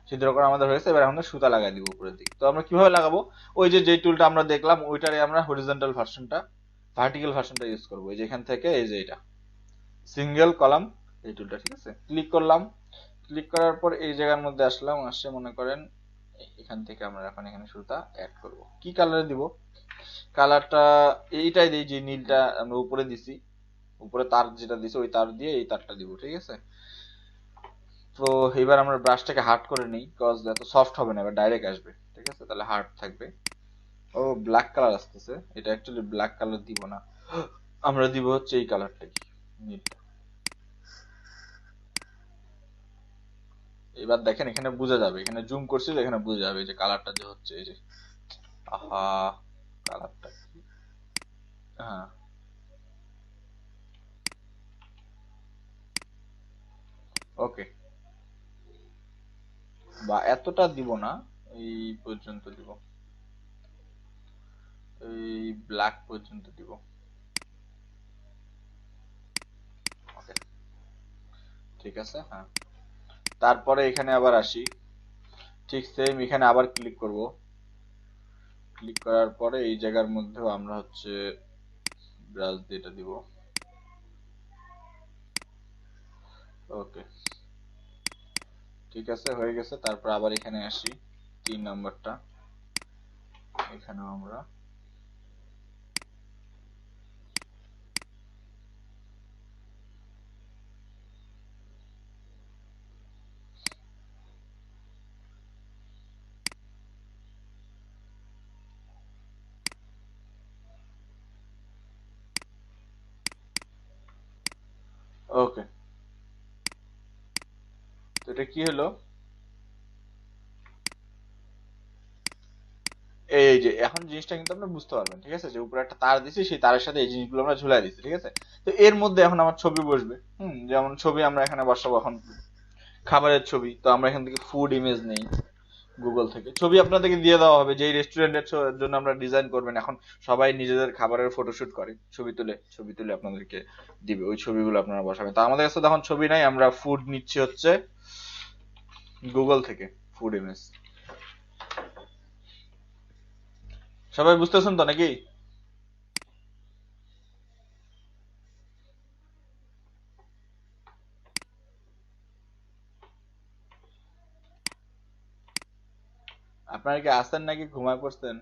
ছিদ্র করা আমাদের হয়েছে। এবার আমরা সুতা লাগাই দিব উপরের দিকে। তো আমরা কিভাবে লাগাবো, ওই যে যে টুলটা আমরা দেখলাম ওইটারে আমরা হরিজন্টাল ভার্সনটা, ভার্টিক্যাল ভার্সনটা ইউজ করবো। এই যে এখান থেকে এই যে এটা সিঙ্গেল কলাম এই টুলটা, ঠিক আছে, ক্লিক করলাম। ক্লিক করার পর এই জায়গার মধ্যে আসলাম, আসছে মনে করেন এখান থেকে আমরা এখন এখানে সুতা অ্যাড করব। কি কালারে দিব, কালারটা এইটাই দিই যে নীলটা আমরা উপরে দিছি, উপরে তার যেটা দিছি ওই তার দিয়ে এই তারটা দিব, ঠিক আছে। তো এবার আমরা ব্রাশটাকে হার্ড করে নিই, কজ এত সফট হবে না, এবার ডাইরেক্ট আসবে, ঠিক আছে, তাহলে হার্ড থাকবে। ও ব্ল্যাক কালার আসতেছে, এটা অ্যাকচুয়ালি ব্ল্যাক কালার দিব না, আমরা দিব হচ্ছে এই কালারটা, কি নীলটা। এবার দেখেন এখানে বোঝা যাবে, এখানে জুম করছি তো এখানে বোঝা যাবে যে কালারটা যে হচ্ছে এই যে, আহা কালারটা, হ্যাঁ ওকে, বা এতটা দিব না, এই পর্যন্ত দিব, এই ব্ল্যাক পর্যন্ত দিব। ওকে, ঠিক আছে, হ্যাঁ। তারপরে এখানে আবার আসি, ঠিক সেম এখানে আবার ক্লিক করব। ক্লিক করার পরে এই জায়গার মধ্যেও আমরা হচ্ছে ব্রাশ দিয়ে এটা দিব। ওকে, ঠিক আছে, হয়ে গেছে। তারপর আবার এখানে আসি, 3 নাম্বারটা, এখানেও আমরা ওকে। তো এটা কি হলো, এই যে এখন জিনিসটা কিন্তু আপনি বুঝতে পারবেন, ঠিক আছে, যে উপরে একটা তার দিছি, সেই তারের সাথে এই জিনিসগুলো আমরা ঝুলাই দিছি, ঠিক আছে। তো এর মধ্যে এখন আমার ছবি বসবে, যেমন ছবি আমরা এখানে বসাবো, এখন খাবারের ছবি, তো আমরা এখান থেকে ফুড ইমেজ নেই গুগল থেকে, ছবি আপনাদেরকে দিয়ে দেওয়া হবে, যে রেস্টুরেন্টের জন্য আমরা ডিজাইন করবেন, এখন সবাই নিজেদের খাবারের ফটোশুট করে, ছবি তুলে আপনাদেরকে দিবে, ওই ছবিগুলো আপনারা বসাবেন। তো আমাদের কাছে তখন ছবি নাই, আমরা ফুড নিচ্ছি হচ্ছে গুগল থেকে, ফুড ইমেজ। সবাই বুঝতেছেন তো নাকি? আপনারা কি আসেন নাকি ঘুমায় পড়ছেন?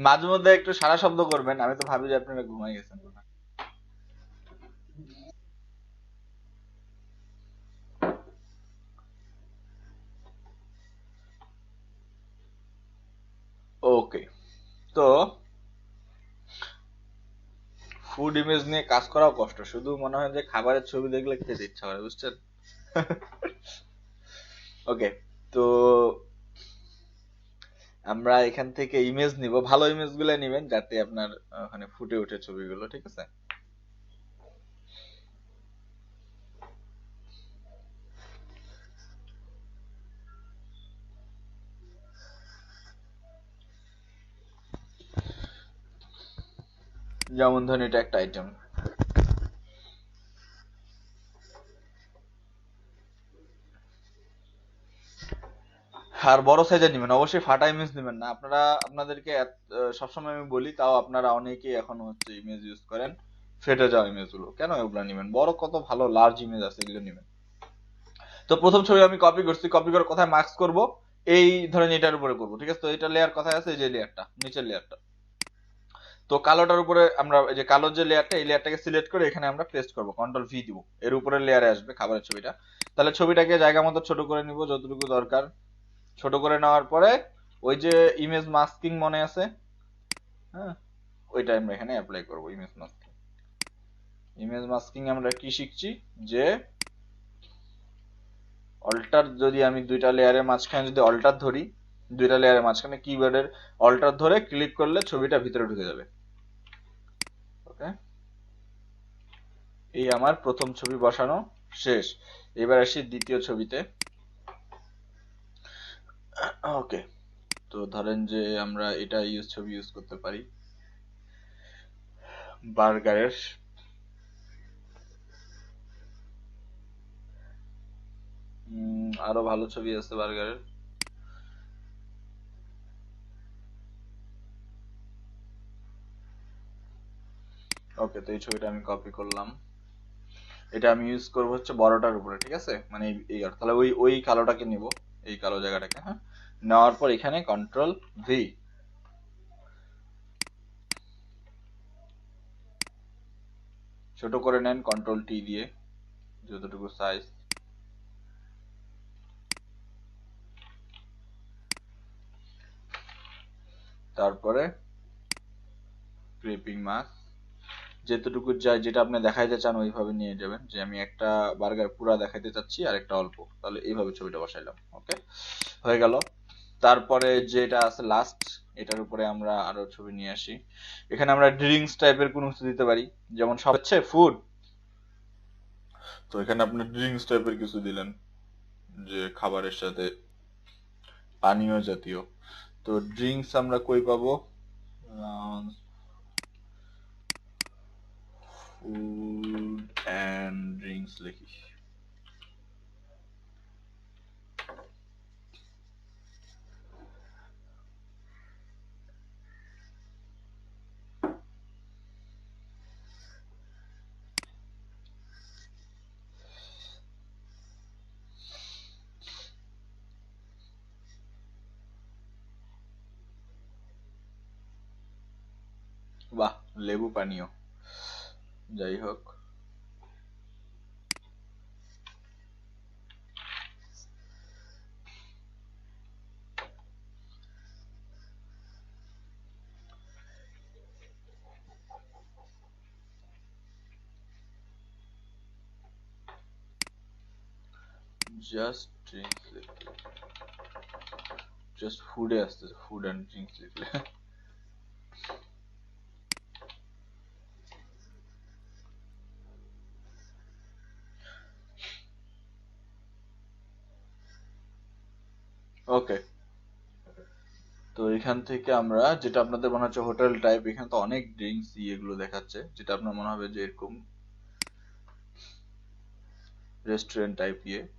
মাঝে মধ্যে একটু সারা শব্দ করবেন, আমি তো ভাবি যে আপনারা ঘুমাই গেছেন। ওকে, তো ফুড ইমেজ নিয়ে কাজ করাও কষ্ট, শুধু মনে হয় যে খাবারের ছবি দেখলে খেতে ইচ্ছা করে, বুঝছেন? ওকে, তো আমরা এখান থেকে ইমেজ নিব, ভালো ইমেজ গুলো নিবেন যাতে আপনার ওখানে ফুটে ওঠে ছবিগুলো, ঠিক আছে। যেমন ধরুন এটা একটা আইটেম, আর বড় সাইজের নেবেন, অবশ্যই ফাটা ইমেজ নেবেন না আপনারা। আপনাদেরকে সবসময় আমি বলি, তাও আপনারা অনেকেই এখন হচ্ছে ইমেজ ইউজ করেন ফেটে যাওয়া ইমেজ গুলো, কেন এগুলো নেবেন? বড় কত ভালো লার্জ ইমেজ আছে, এগুলো নেবেন। তো প্রথম ছবি আমি কপি করছি, কপি করে কোথায় মার্কস করব, এই ধরেন এটার উপরে করব, ঠিক আছে? তো এটা লেয়ার কোথায় আছে, এই যে লেয়ারটা, নিচের লেয়ারটা। তো কালোটার উপরে আমরা এই যে কালোর যে লেয়ারটা, এই লেয়ারটাকে সিলেক্ট করে এখানে আমরা পেস্ট করব, কন্ট্রোল ভি দিব, এর উপরের লেয়ারে আসবে খাবারের ছবিটা। তাহলে ছবিটাকে জায়গা মতো ছোট করে নিব যতটুকু দরকার। ছোট করে নেওয়ার পরে ওই যে ইমেজ মাস্কিং মনে আছে, হ্যাঁ, ওইটা আমরা এখানে অ্যাপ্লাই করব। ইমেজ মাস্কিং, ইমেজ মাস্কিং আমরা কি শিখছি, যে অল্টার, যদি আমি দুইটা লেয়ারের মাঝখানে যদি অল্টার ধরি, দুইটা লেয়ারের মাঝখানে কিবোর্ডের অল্টার ধরে ক্লিক করলে ছবিটা ভিতরে ঢুকে যাবে। ওকে, এই আমার প্রথম ছবি বসানো শেষ। এবার আসি দ্বিতীয় ছবিতে। ওকে, তো ধরেন যে আমরা এটা ছবি ইউজ করতে পারি বার্গারের। আরো ভালো ছবি আছে বার্গারের। ওকে, তো এই ছবিটা আমি কপি করলাম। এটা আমি ইউজ করবো হচ্ছে বড়টার উপরে, ঠিক আছে? মানে এই তাহলে ওই ওই কালোটাকে নিব, এই কালো জায়গাটাকে, হ্যাঁ। নেওয়ার পর এখানে কন্ট্রোল ভি, ছোট করে নেন কন্ট্রোল টি দিয়ে, যতটুকু সাইজ। তারপরে ক্রিপিং মাস্ক, যেতটুকু যায়, যেটা আপনি দেখাইতে চান ওইভাবে নিয়ে যাবেন, যে আমি একটা বার্গার পুরা দেখাইতে চাচ্ছি আর একটা অল্প, তাহলে এইভাবে ছবিটা বসাইলাম। ওকে, হয়ে গেল। তারপরে যেটা আছে লাস্ট, এটার উপরে আমরা আরো ছবি নিয়ে আসি। এখানে আমরা ড্রিঙ্কস টাইপের কোনো কিছু দিতে পারি, যেমন সব হচ্ছে ফুড, তো এখানে আপনি ড্রিঙ্কস টাইপের কিছু দিলেন, যে খাবারের সাথে পানীয় জাতীয়। তো ড্রিঙ্কস আমরা কই পাবো, ফুড অ্যান্ড ড্রিঙ্কস লিখি। বাহ, লেবু পানীয়, যাই হোক। জাস্ট ড্রিঙ্কস লিখলে, জাস্ট ফুডে আসতেছে, ফুড অ্যান্ড ড্রিঙ্কস লিখলে। ওকে, তো এখান থেকে আমরা, যেটা আপনাদের মনে হচ্ছে হোটেল টাইপ, এখানে তো অনেক ড্রিঙ্কস এগুলো দেখাচ্ছে, যেটা আপনার মনে হবে যে এরকম রেস্টুরেন্ট টাইপ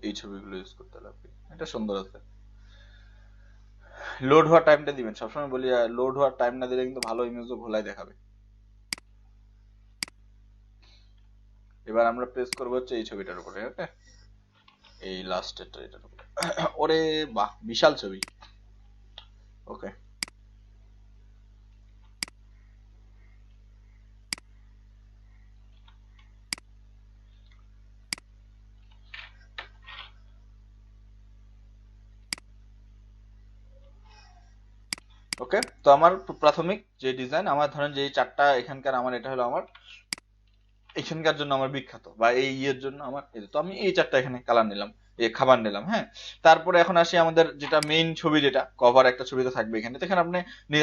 এই ছবিগুলো ইউজ করতে লাগবে। এটা সুন্দর আছে। লোড হওয়ার টাইমটা দিবেন, সবসময় বলি লোড হওয়ার টাইম না দিলে কিন্তু ভালো ইমেজও ভোলাই দেখাবে। এবার আমরা প্রেস করবো হচ্ছে এই ছবিটার উপরে। ওকে, এই লাস্টেরটা, এটার উপরে। ওরে বাহ, বিশাল ছবি। ওকে, ওকে, তো আমার প্রাথমিক যে ডিজাইন, আমার ধরেন যে এই চারটা এখানকার, আমার এটা হলো আমার এখানকার জন্য আমার বিখ্যাত, বা এই ইয়ের জন্য আমার তো আমি এই চারটা এখানে কালার নিলাম, এই খাবার নিলাম, হ্যাঁ। তারপরে এখন আসি আমাদের যেটা মেইন ছবি, যেটা কভার একটা ছবি তো থাকবে এখানে। তো এখানে আপনি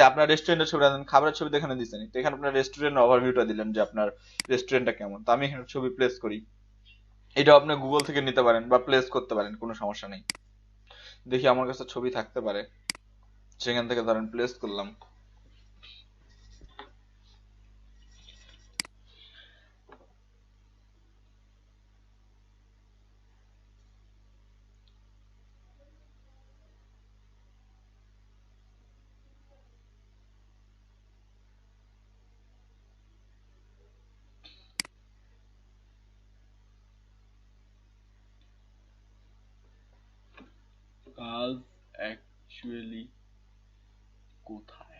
আপনার রেস্টুরেন্টের ছবিটা দেন, খাবারের ছবি তো এখানে দিচ্ছেন, তো এখানে আপনার রেস্টুরেন্ট ওভারভিউটা দিলেন, যে আপনার রেস্টুরেন্টটা কেমন। তো আমি এখানে ছবি প্লেস করি, এটাও আপনি গুগল থেকে নিতে পারেন বা প্লেস করতে পারেন, কোনো সমস্যা নেই। দেখি আমার কাছে ছবি থাকতে পারে, সেখান থেকে ধরেন প্লেস করলাম। কাজ অ্যাকচুয়ালি কোথায়?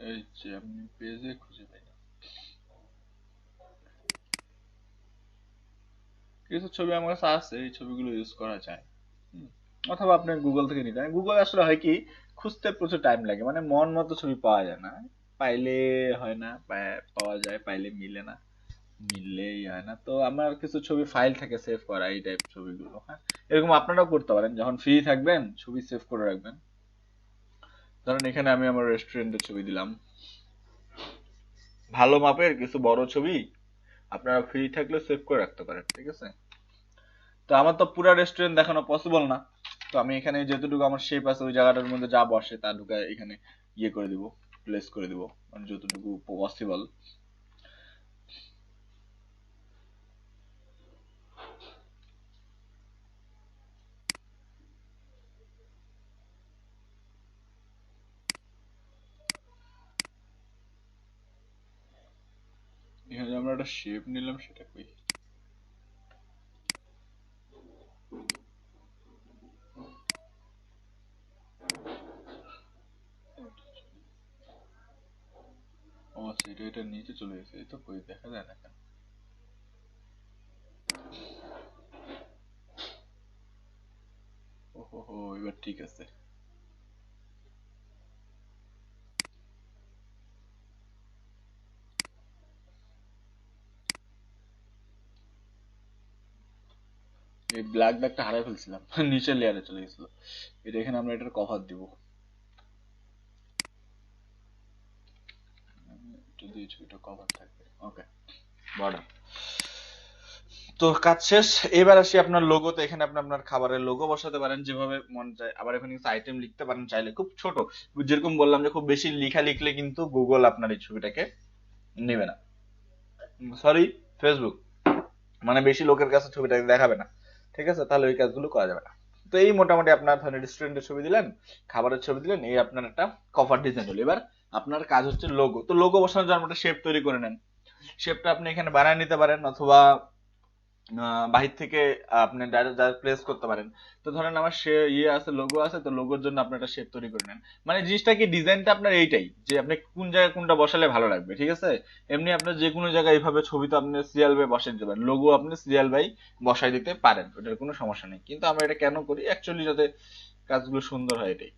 এই যে আমি পেজে খুঁজে পাই না। কিছু ছবি আমার কাছে আছে, এই ছবিগুলো ইউজ করা যায়। অথবা আপনি গুগল থেকে নিতে পারেন। গুগল আসলে হয় কি, খুঁজতে প্রচুর টাইম লাগে, মানে মন মতো ছবি পাওয়া যায় না। পাইলে হয় না, পাওয়া যায়, পাইলে মিলে না, মিললেই হয় না। তো আমার কিছু ছবি ফাইল থাকে সেভ করা, এই টাইপ ছবিগুলো। হ্যাঁ, এরকম আপনারাও করতে পারেন, যখন ফ্রি থাকবেন ছবি সেভ করে রাখবেন। ধরেন এখানে আমি আমার রেস্টুরেন্টের ছবি দিলাম, ভালো মাপের কিছু বড় ছবি আপনারা ফ্রি থাকলে সেভ করে রাখতে পারেন, ঠিক আছে। তো আমার তো পুরো রেস্টুরেন্ট দেখানো পসিবল না, তো আমি এখানে যতটুকু আমার শেপ আছে ওই জায়গাটার মধ্যে যা বসে তা ঢুকে এখানে ইয়ে করে দিব, প্লেস করে দিব, মানে যতটুকু পসিবল। এখানে আমরা একটা শেপ নিলাম, সেটা কই? ও আচ্ছা, এটা নিচে চলে গেছে, এই তো কই দেখা যায় না কেন? ওহো হো, এবার ঠিক আছে। এই ব্ল্যাক ব্যাগটা হারাই ফেলছিলাম নিচের লেয়ারে চলে গেছিল। এটা এখানে আমরা এটার কভার দিব, যদি এই ছবিটা কভার থাকবে। ওকে, বর্ডার। তো কাজ শেষ। এবার আসি আপনার লোগোতে। এখানে আপনি আপনার খাবারের লোগো বসাতে পারেন যেভাবে মন চায়। আবার এখানে কিছু আইটেম লিখতে পারেন চাইলে, খুব ছোট। যেরকম বললাম যে খুব বেশি লেখা লিখলে কিন্তু গুগল আপনার এই ছবিটাকে নেবে না, সরি, ফেসবুক, মানে বেশি লোকের কাছে ছবিটাকে দেখাবে না, ঠিক আছে। তাহলে ওই কাজগুলো করা যাবে না। তো এই মোটামুটি আপনার ধরেন রেস্টুরেন্টের ছবি দিলেন, খাবারের ছবি দিলেন, এই আপনার একটা কভার ডিজাইন হলো। এবার আপনার কাজ হচ্ছে লোগো। তো লোগো বসানোর জন্য একটা শেপ তৈরি করে নেন। শেপটা আপনি এখানে বানায় নিতে পারেন, অথবা বাহির থেকে আপনি ডাইরেক্ট প্লেস করতে পারেন। তো ধরেন আমার সে ইয়ে আছে, লোগো আছে, তো লোগোর জন্য আপনি একটা শেপ তৈরি করে নেন। মানে জিনিসটা কি, ডিজাইনটা আপনার এইটাই যে আপনি কোন জায়গায় কোনটা বসালে ভালো লাগবে, ঠিক আছে। এমনি আপনার যে কোনো জায়গায় এইভাবে ছবি তো আপনি সিরিয়াল বাই বসাই দিতে পারেন, লোগো আপনি সিরিয়াল বাই বসাই দিতে পারেন, ওটার কোনো সমস্যা নেই। কিন্তু আমরা এটা কেন করি, অ্যাকচুয়ালি যাতে কাজগুলো সুন্দর হয়, এটাই।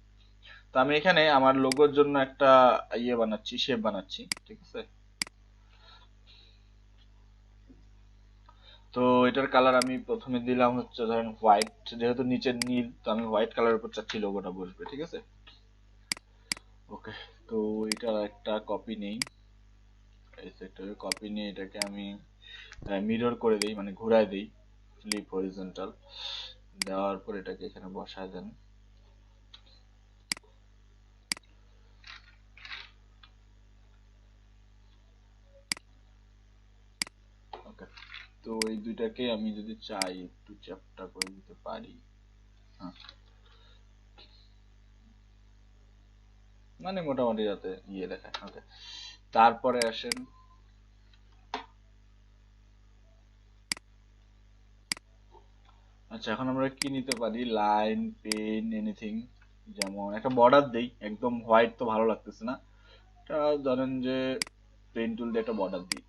তো আমি এখানে আমার লোগোর জন্য একটা ইয়ে বানাচ্ছি, শেপ বানাচ্ছি, ঠিক আছে। তো এটার কালার আমি প্রথমে দিলাম হচ্ছে ধরেন হোয়াইট, যেহেতু নিচের নীল, তো আমি হোয়াইট কালারের উপর চাচ্ছি লোগোটা বসবে, ঠিক আছে। ওকে, তো এটার একটা কপি নেই, এই সেক্টরে কপি নিয়ে এটাকে আমি মিরর করে দিই, মানে ঘুরায় দিই, ফ্লিপ হরিজন্টাল। দেওয়ার পর এটাকে এখানে বসায় দেন। ওকে, তো এই দুইটাকে আমি যদি চাই একটু চ্যাপ্টা করে দিতে পারি। হ্যাঁ, মানে মোটামুটি যাতে ইয়ে দেখায়। ওকে, তারপরে আসেন, আচ্ছা এখন আমরা কি নিতে পারি, লাইন, পেন, এনিথিং। যেমন একটা বর্ডার দেই, একদম হোয়াইট তো ভালো লাগতেছে না, এটা ধরেন যে পেন টুল দিয়ে একটা বর্ডার দিই।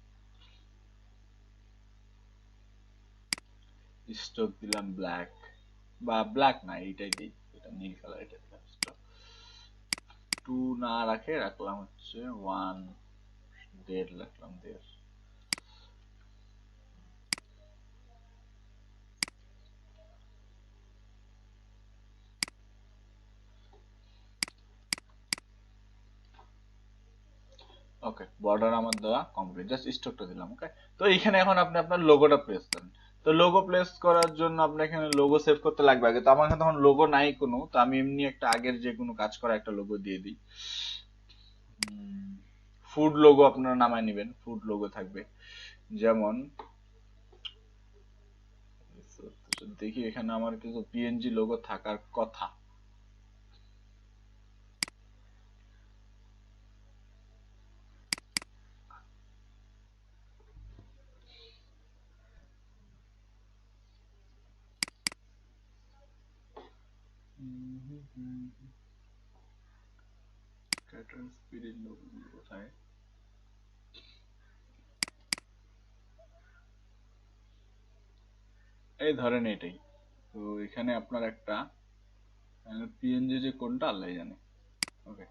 স্ট্রোক দিলাম ব্ল্যাক, বা ব্ল্যাক না, এইটাই দিই, এটা নীল কালার, এটা দিলাম স্ট্রোক। টু না রাখে রাখলাম হচ্ছে ওয়ান, দেড় রাখলাম, দেড়। ওকে, বর্ডার আমার দেওয়া কমপ্লিট, জাস্ট স্ট্রোকটা দিলাম। ওকে, তো এইখানে এখন আপনি আপনার লোগোটা প্লেস করেন। তো লোগো প্লেস করার জন্য আপনার এখানে লোগো সেভ করতে লাগবে আগে। তো আমার এখানে তখন লোগো নাই কোনো, তো আমি এমনি একটা আগের যে কোনো কাজ করা একটা লোগো দিয়ে দিই। ফুড লোগো আপনারা নামায় নেবেন, ফুড লোগো থাকবে। যেমন দেখি এখানে আমার কিছু পিএনজি লোগো থাকার কথা। কোথায়? এই ধরেন এটাই। তো এখানে আপনার একটা পিএনজি যে কোনটা আল্লাহ জানে। ওকে,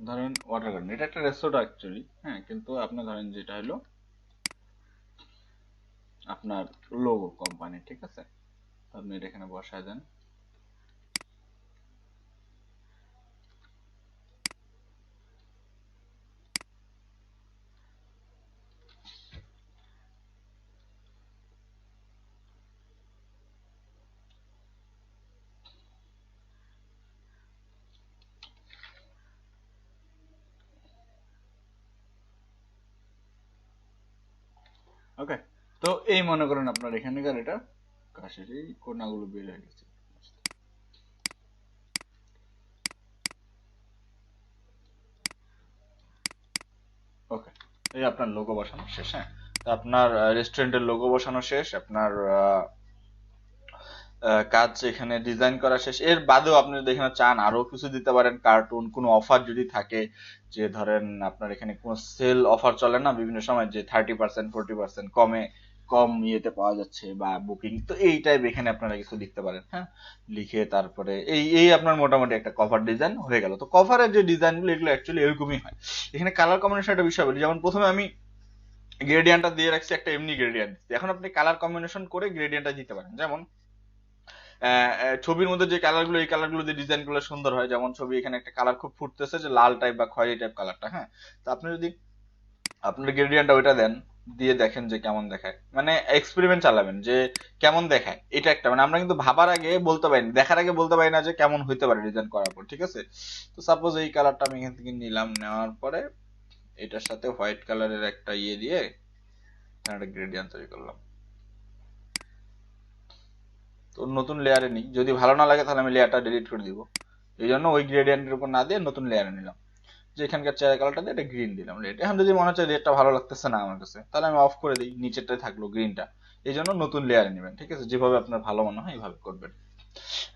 ধরেন ওয়াটার গার্ডেন, এটা একটা রেসোর্ট অ্যাকচুয়ালি, হ্যাঁ, কিন্তু আপনি ধরেন যেটা হলো আপনার লোগো কোম্পানি, ঠিক আছে, আপনি এটা এখানে বসায় দেন। ওকে, তো এই মনে করেন আপনার এখানকার এটা কাশের এই কোনাগুলো বের হয়ে গেছে। ওকে, এই আপনার লোগো বসানো শেষ, হ্যাঁ। তো আপনার রেস্টুরেন্টের লোগো বসানো শেষ, আপনার কাজ এখানে ডিজাইন করা শেষ। এর বাদেও আপনি যদি এখানে চান আরো কিছু দিতে পারেন, কার্টুন, কোনো অফার যদি থাকে, যে ধরেন আপনার এখানে কোনো সেল অফার চলে না বিভিন্ন সময়, যে 30% 40% কমে, কম ইয়েতে পাওয়া যাচ্ছে বা বুকিং, তো এই টাইপ এখানে আপনারা কিছু লিখতে পারেন, হ্যাঁ। লিখে তারপরে এই এই আপনার মোটামুটি একটা কভার ডিজাইন হয়ে গেল। তো কভারের যে ডিজাইনগুলো এগুলো অ্যাকচুয়ালি এরকমই হয়। এখানে কালার কম্বিনেশন একটা বিষয় বলি, যেমন প্রথমে আমি গ্রেডিয়েন্টটা দিয়ে রাখছি একটা এমনি গ্রেডিয়েন্ট, এখন আপনি কালার কম্বিনেশন করে গ্রেডিয়েন্টটা দিতে পারেন। যেমন ছবির মধ্যে যে কালার গুলো, এই কালার গুলো দিয়ে ডিজাইন গুলো সুন্দর হয়। যেমন ছবি এখানে একটা কালার খুব ফুটতেছে, যে লাল টাইপ বা খয়েরি টাইপ কালারটা, হ্যাঁ। তো আপনি যদি আপনার গ্রেডিয়েন্টটা ওইটা দেন, দিয়ে দেখেন যে কেমন দেখায়, মানে এক্সপেরিমেন্ট চালাবেন যে কেমন দেখায়। এটা একটা মানে আমরা কিন্তু ভাবার আগে বলতে পারি না, দেখার আগে বলতে পারি না যে কেমন হইতে পারে ডিজাইন করার পর, ঠিক আছে। তো সাপোজ এই কালারটা আমি এখান থেকে নিলাম, নেওয়ার পরে এটার সাথে হোয়াইট কালারের একটা ইয়ে দিয়ে একটা গ্রেডিয়েন্ট তৈরি করলাম। তো নতুন লেয়ারে নিই, যদি ভালো না লাগে তাহলে আমি লেয়ারটা ডিলিট করে দিব। এই জন্য ওই গ্রেডিয়েন্টের উপর না দিয়ে নতুন লেয়ারে নিলাম, যে এখানকার চেয়ার কালারটা দিয়ে এটা গ্রিন দিলাম রেড। এখন যদি মনে হচ্ছে রেডটা ভালো লাগতেছে না আমার কাছে, তাহলে আমি অফ করে দিই, নিচেরটাই থাকলো গ্রিনটা। এই জন্য নতুন লেয়ারে নেবেন, ঠিক আছে, যেভাবে আপনার ভালো মনে হয় এইভাবে করবেন।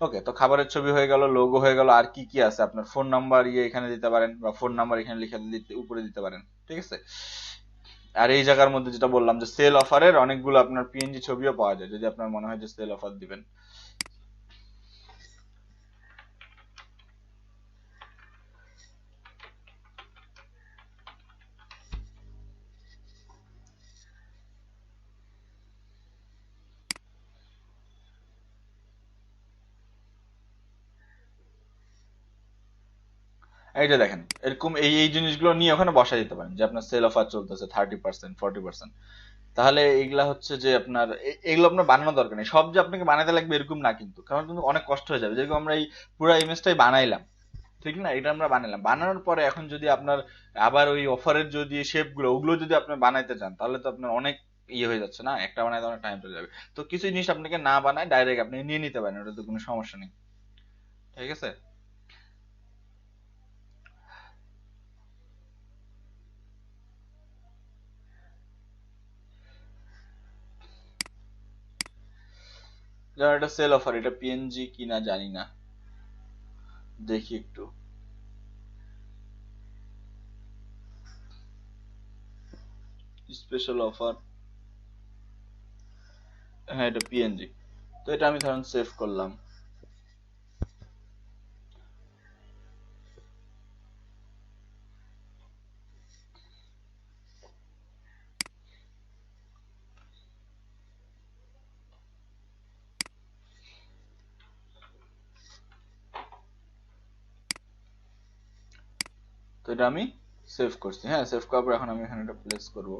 ওকে, তো খাবারের ছবি হয়ে গেল, লোগো হয়ে গেল, আর কি কি আছে, আপনার ফোন নাম্বার ইয়ে এখানে দিতে পারেন, বা ফোন নাম্বার এখানে লিখে দিতে উপরে দিতে পারেন, ঠিক আছে। আর এই জায়গার মধ্যে যেটা বললাম যে সেল অফারের অনেকগুলো আপনার পিএনজি ছবিও পাওয়া যায়, যদি আপনার মনে হয় যে সেল অফার দিবেন। এই যে দেখেন, এরকম এই এই জিনিসগুলো নিয়ে ওখানে বসাই দিতে পারেন, যে আপনার সেল অফার চলতেছে 30% 40%। তাহলে এগুলা হচ্ছে যে আপনার এগুলো আপনার বানানোর দরকার নেই, সব যে আপনাকে বানাতে লাগবে এরকম না কিন্তু, কারণ কিন্তু অনেক কষ্ট হয়ে যাবে। যেরকম আমরা এই পুরো ইমেজটাই বানাইলাম, ঠিক না, এটা আমরা বানালাম, বানানোর পরে এখন যদি আপনার আবার ওই অফারের যদি শেপ গুলো ওগুলো যদি আপনি বানাইতে চান, তাহলে তো আপনার অনেক ইয়ে হয়ে যাচ্ছে না, একটা বানাইতে অনেক টাইম চলে যাবে। তো কিছু জিনিস আপনাকে না বানায় ডাইরেক্ট আপনি নিয়ে নিতে পারেন, ওটা তো কোনো সমস্যা নেই, ঠিক আছে। যেমন এটা সেল অফার, এটা পিএনজি কিনা জানি না, দেখি একটু। স্পেশাল অফার, হ্যাঁ এটা পিএনজি। তো এটা আমি ধরেন সেভ করলাম। তো এটা আমি সেভ করছি, হ্যাঁ, সেভ করার পর এখন আমি এখানে এটা প্লেস করব।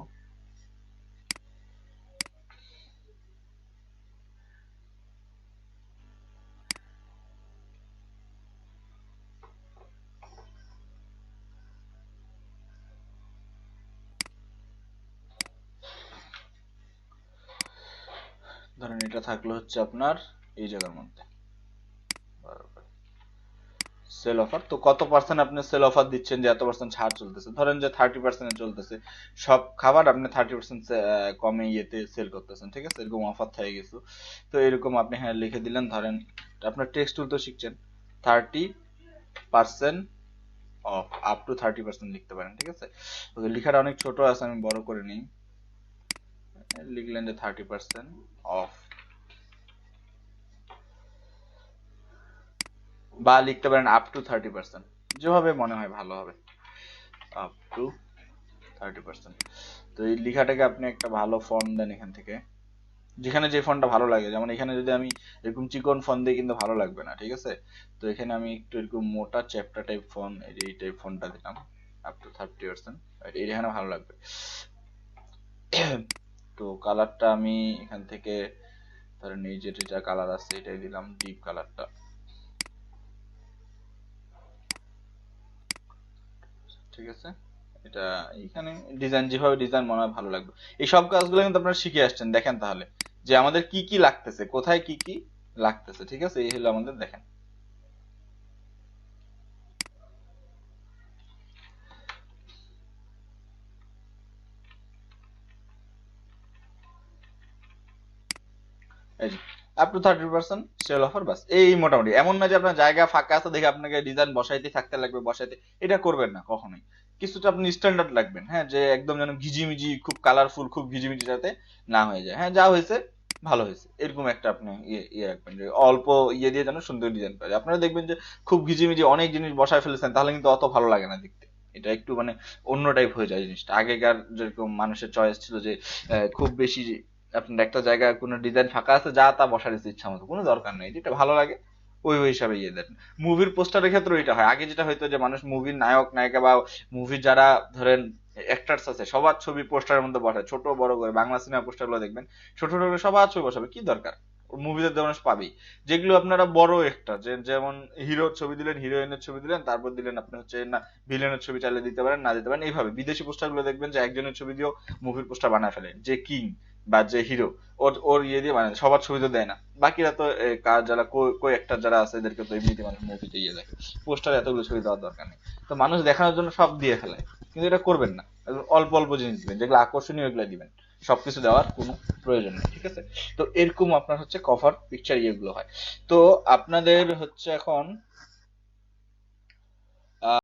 ধরেন এটা থাকলো হচ্ছে আপনার এই জায়গার মধ্যে সেল অফার। তো কত পার্সেন্ট আপনি সেল অফার দিচ্ছেন, যে এত পার্সেন্ট ছাড় চলতেছে, ধরেন যে 30% চলতেছে, সব খাবার আপনি 30% কমে ইয়েতে সেল করতেছেন, ঠিক আছে, এরকম অফার থেকে গেছে। তো এরকম আপনি হ্যাঁ লিখে দিলেন, ধরেন আপনার টেক্সট টুল তো শিখছেন, 30% অফ, আপ টু 30% লিখতে পারেন, ঠিক আছে। ওকে, লেখাটা অনেক ছোট আছে, আমি বড় করে নিই। লিখলেন যে 30% অফ, বা লিখতে পারেন আপ টু 30%, যেভাবে মনে হয় ভালো হবে, আপ টু 30%। তো এই লেখাটাকে আপনি একটা ভালো ফন্ট দেন এখান থেকে, যেখানে যে ফন্টটা ভালো লাগে। যেমন এখানে যদি আমি এরকম চিকন ফন্ট দিই কিন্তু ভালো লাগবে না, ঠিক আছে। তো এখানে আমি একটু এরকম মোটা চ্যাপ্টার টাইপ ফন্ট, এই টাইপ ফন্টটা দিলাম, আপ টু 30%, এখানে ভালো লাগবে। তো কালারটা আমি এখান থেকে ধরেন এই যেটা কালার আছে এটাই দিলাম, ডিপ কালারটা, ঠিক আছে। এটা এখানে ডিজাইন, যেভাবে ডিজাইন মনে হয় ভালো লাগবে। এই সব কাজগুলো কিন্তু আপনারা শিখে আসছেন, দেখেন তাহলে যে আমাদের কি কি লাগতেছে, কোথায় কি কি লাগতেছে, ঠিক আছে, এই হলো আমাদের, দেখেন। এই যে আপ টু 30% সেল অফার, বাস এই মোটামুটি। এমন না যে আপনার জায়গা ফাঁকা আছে দেখে আপনাকে ডিজাইন বসাইতে থাকতে লাগবে, বসাইতে, এটা করবেন না কখনোই। কিছুটা আপনি স্ট্যান্ডার্ড রাখবেন, হ্যাঁ, যে একদম যেন ঘিজিমিজি খুব কালারফুল, খুব ঘিজিমিজি যাতে না হয়ে যায়, হ্যাঁ, যা হয়েছে ভালো হয়েছে, এরকম একটা আপনি ইয়ে রাখবেন, যে অল্প ইয়ে দিয়ে যেন সুন্দর ডিজাইন পাওয়া যায়। আপনারা দেখবেন যে খুব ঘিজিমিজি অনেক জিনিস বসায় ফেলেছেন, তাহলে কিন্তু অত ভালো লাগে না দেখতে, এটা একটু মানে অন্য টাইপ হয়ে যায় জিনিসটা। আগেকার যেরকম মানুষের চয়েস ছিল যে খুব বেশি, আপনার একটা জায়গায় কোনো ডিজাইন ফাঁকা আছে, যা তা বসার ইচ্ছা মতো, কোনো দরকার নেই, যেটা ভালো লাগে ওই ওই হিসাবে ইয়ে দেন। মুভির পোস্টারের ক্ষেত্রে এটা হয়, আগে যেটা হয়তো যে মানুষ মুভির নায়ক নায়িকা বা মুভির যারা ধরেন অ্যাক্টার্স আছে সবার ছবি পোস্টারের মধ্যে বসায়, ছোট বড় করে। বাংলা সিনেমা পোস্টার গুলো দেখবেন ছোট ছোট করে সবার ছবি বসাবে, কি দরকার, মুভিতে তো মানুষ পাবেই। যেগুলো আপনারা বড় একটা, যেমন হিরোর ছবি দিলেন, হিরোইনের ছবি দিলেন, তারপর দিলেন আপনি হচ্ছে না ভিলেনের ছবি চাইলে দিতে পারেন, না দিতে পারেন, এইভাবে। বিদেশি পোস্টার গুলো দেখবেন যে একজনের ছবি দিয়েও মুভির পোস্টার বানায় ফেলে, যে কিং বা যে হিরো, ওর ওর ইয়ে দিয়ে মানে সবার ছবি তো দেয় না। বাকিরা তো কার যারা কই একটা যারা আছে এদেরকে তো এমনিতে মানুষ মুভিতে ইয়ে দেয়, পোস্টার এতগুলো ছবি দেওয়ার দরকার নেই। তো মানুষ দেখানোর জন্য সব দিয়ে ফেলে, কিন্তু এটা করবেন না। অল্প অল্প জিনিস দিবেন, যেগুলো আকর্ষণীয় ওইগুলো দিবেন, সবকিছু দেওয়ার কোনো প্রয়োজন নেই, ঠিক আছে। তো এরকম আপনার হচ্ছে কভার পিকচার ইয়েগুলো হয়। তো আপনাদের হচ্ছে এখন